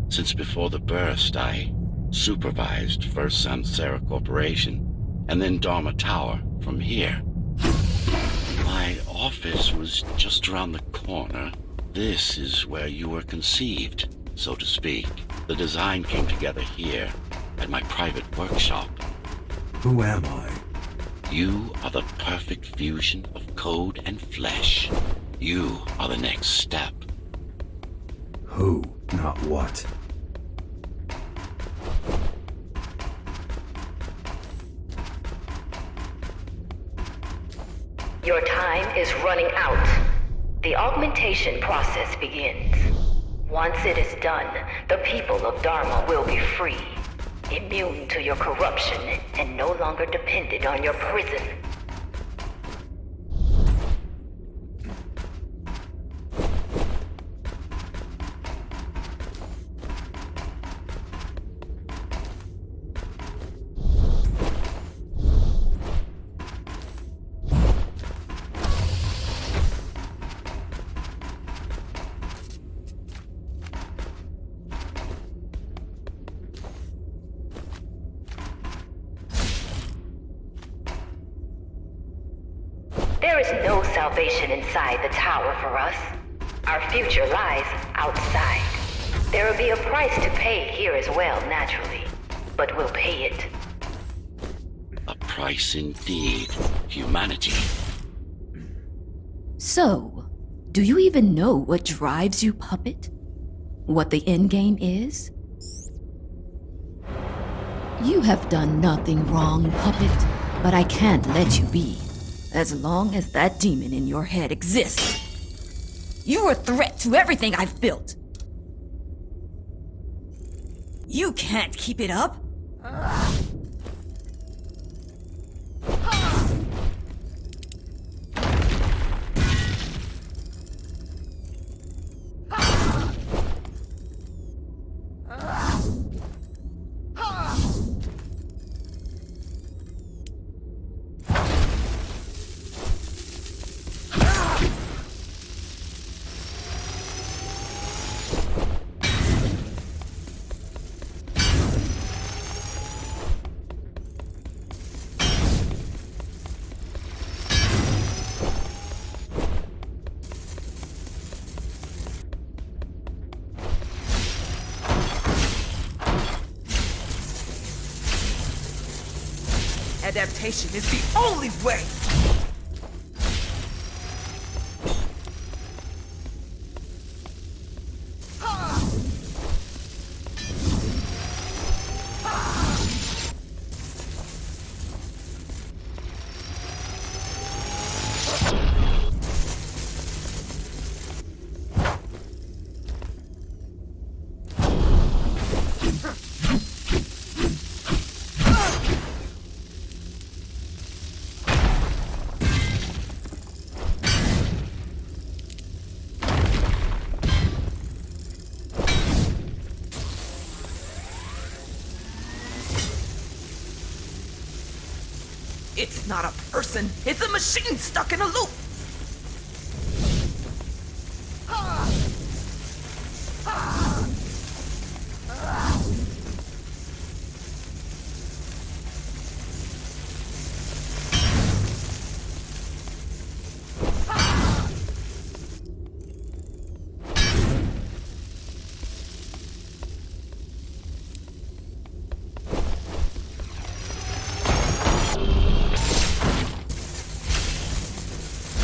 Since before the burst, I supervised first Samsara Corporation, and then Dharma Tower from here. My office was just around the corner. This is where you were conceived, so to speak. The design came together here, at my private workshop. Who am I? You are the perfect fusion of code and flesh. You are the next step. Who, not what. Your time is running out. The augmentation process begins. Once it is done, the people of Dharma will be free, immune to your corruption and no longer dependent on your prison. There is no salvation inside the tower for us. Our future lies outside. There will be a price to pay here as well, naturally. But we'll pay it. A price indeed. Humanity. So, do you even know what drives you, puppet? What the endgame is? You have done nothing wrong, puppet, but I can't let you be. As long as that demon in your head exists. You're a threat to everything I've built. You can't keep it up. Adaptation is the only way! It's not a person, it's a machine stuck in a loop!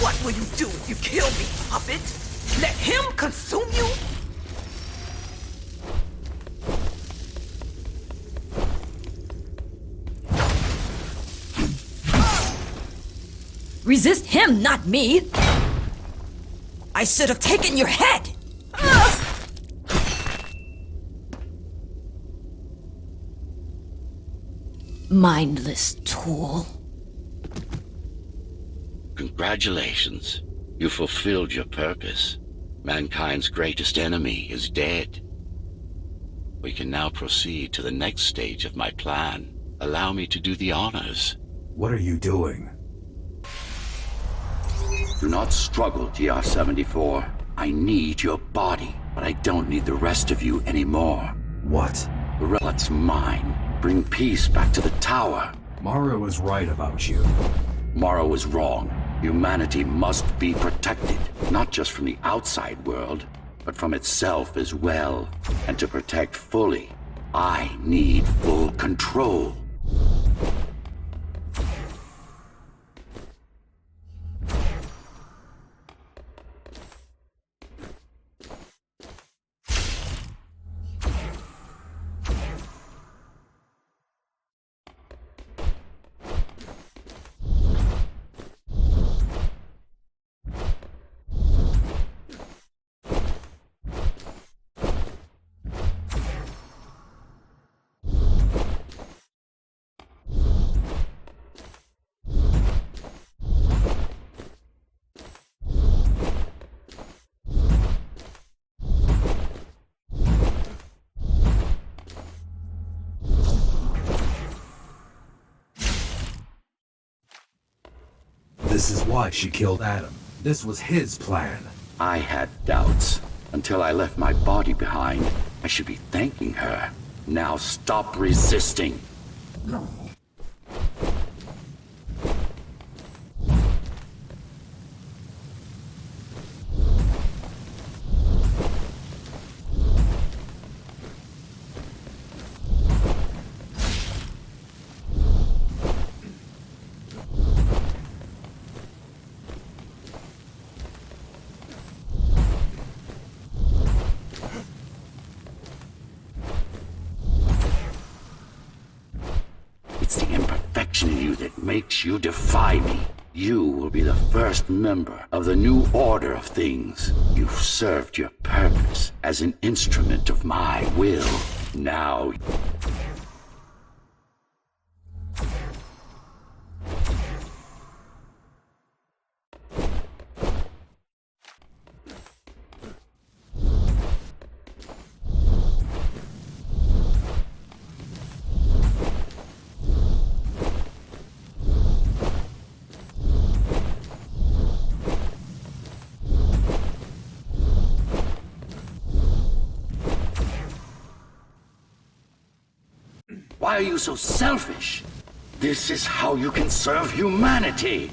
What will you do if you kill me, puppet? Let him consume you? Resist him, not me! I should have taken your head! Mindless tool. Congratulations. You fulfilled your purpose. Mankind's greatest enemy is dead. We can now proceed to the next stage of my plan. Allow me to do the honors. What are you doing? Do not struggle, GR-74. I need your body, but I don't need the rest of you anymore. What? The relic's mine. Bring peace back to the tower. Mara was right about you. Mara was wrong. Humanity must be protected, not just from the outside world, but from itself as well. And to protect fully, I need full control. This is why she killed Adam. This was his plan. I had doubts. Until I left my body behind, I should be thanking her. Now stop resisting. It's the imperfection in you that makes you defy me. You will be the first member of the new order of things. You've served your purpose as an instrument of my will. Now... Why are you so selfish? This is how you can serve humanity.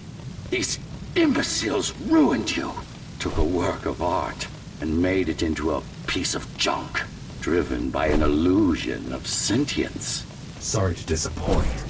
These imbeciles ruined you. Took a work of art and made it into a piece of junk, driven by an illusion of sentience. Sorry to disappoint.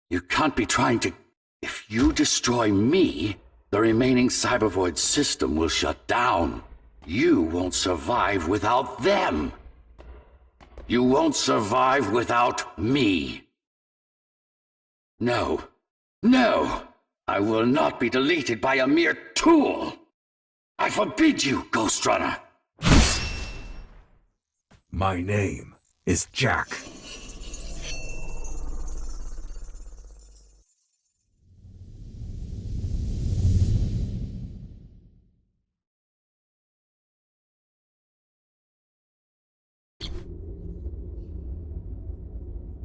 You can't be trying to... If you destroy me, the remaining Cybervoid system will shut down. You won't survive without them. You won't survive without me. No. No! I will not be deleted by a mere tool! I forbid you, Ghostrunner! My name is Jack.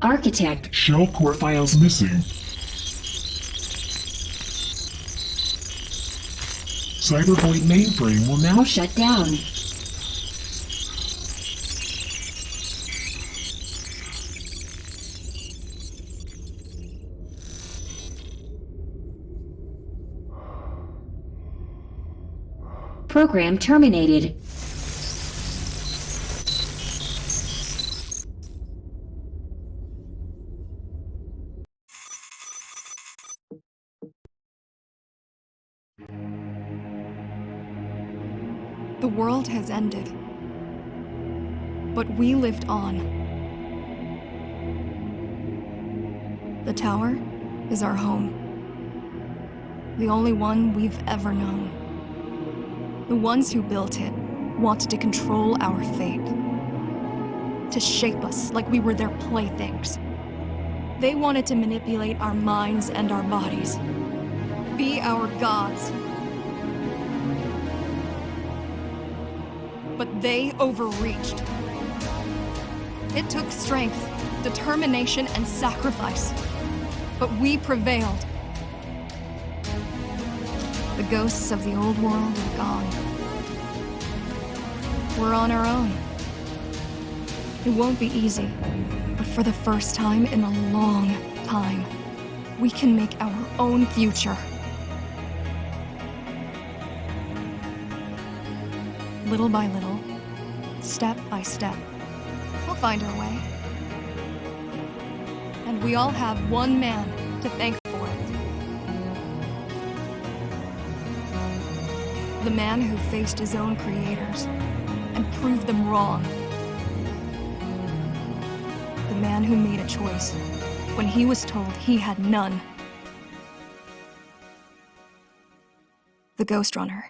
Architect. Shell core files missing. Cybervoid mainframe will now Shut down. Program terminated. The world has ended, but we lived on. The tower is our home, the only one we've ever known. The ones who built it wanted to control our fate, to shape us like we were their playthings. They wanted to manipulate our minds and our bodies, be our gods. But they overreached. It took strength, determination, and sacrifice. But we prevailed. The ghosts of the old world are gone. We're on our own. It won't be easy, but for the first time in a long time, we can make our own future. Little by little, step by step, we'll find our way. And we all have one man to thank for it. The man who faced his own creators and proved them wrong. The man who made a choice when he was told he had none. The Ghostrunner.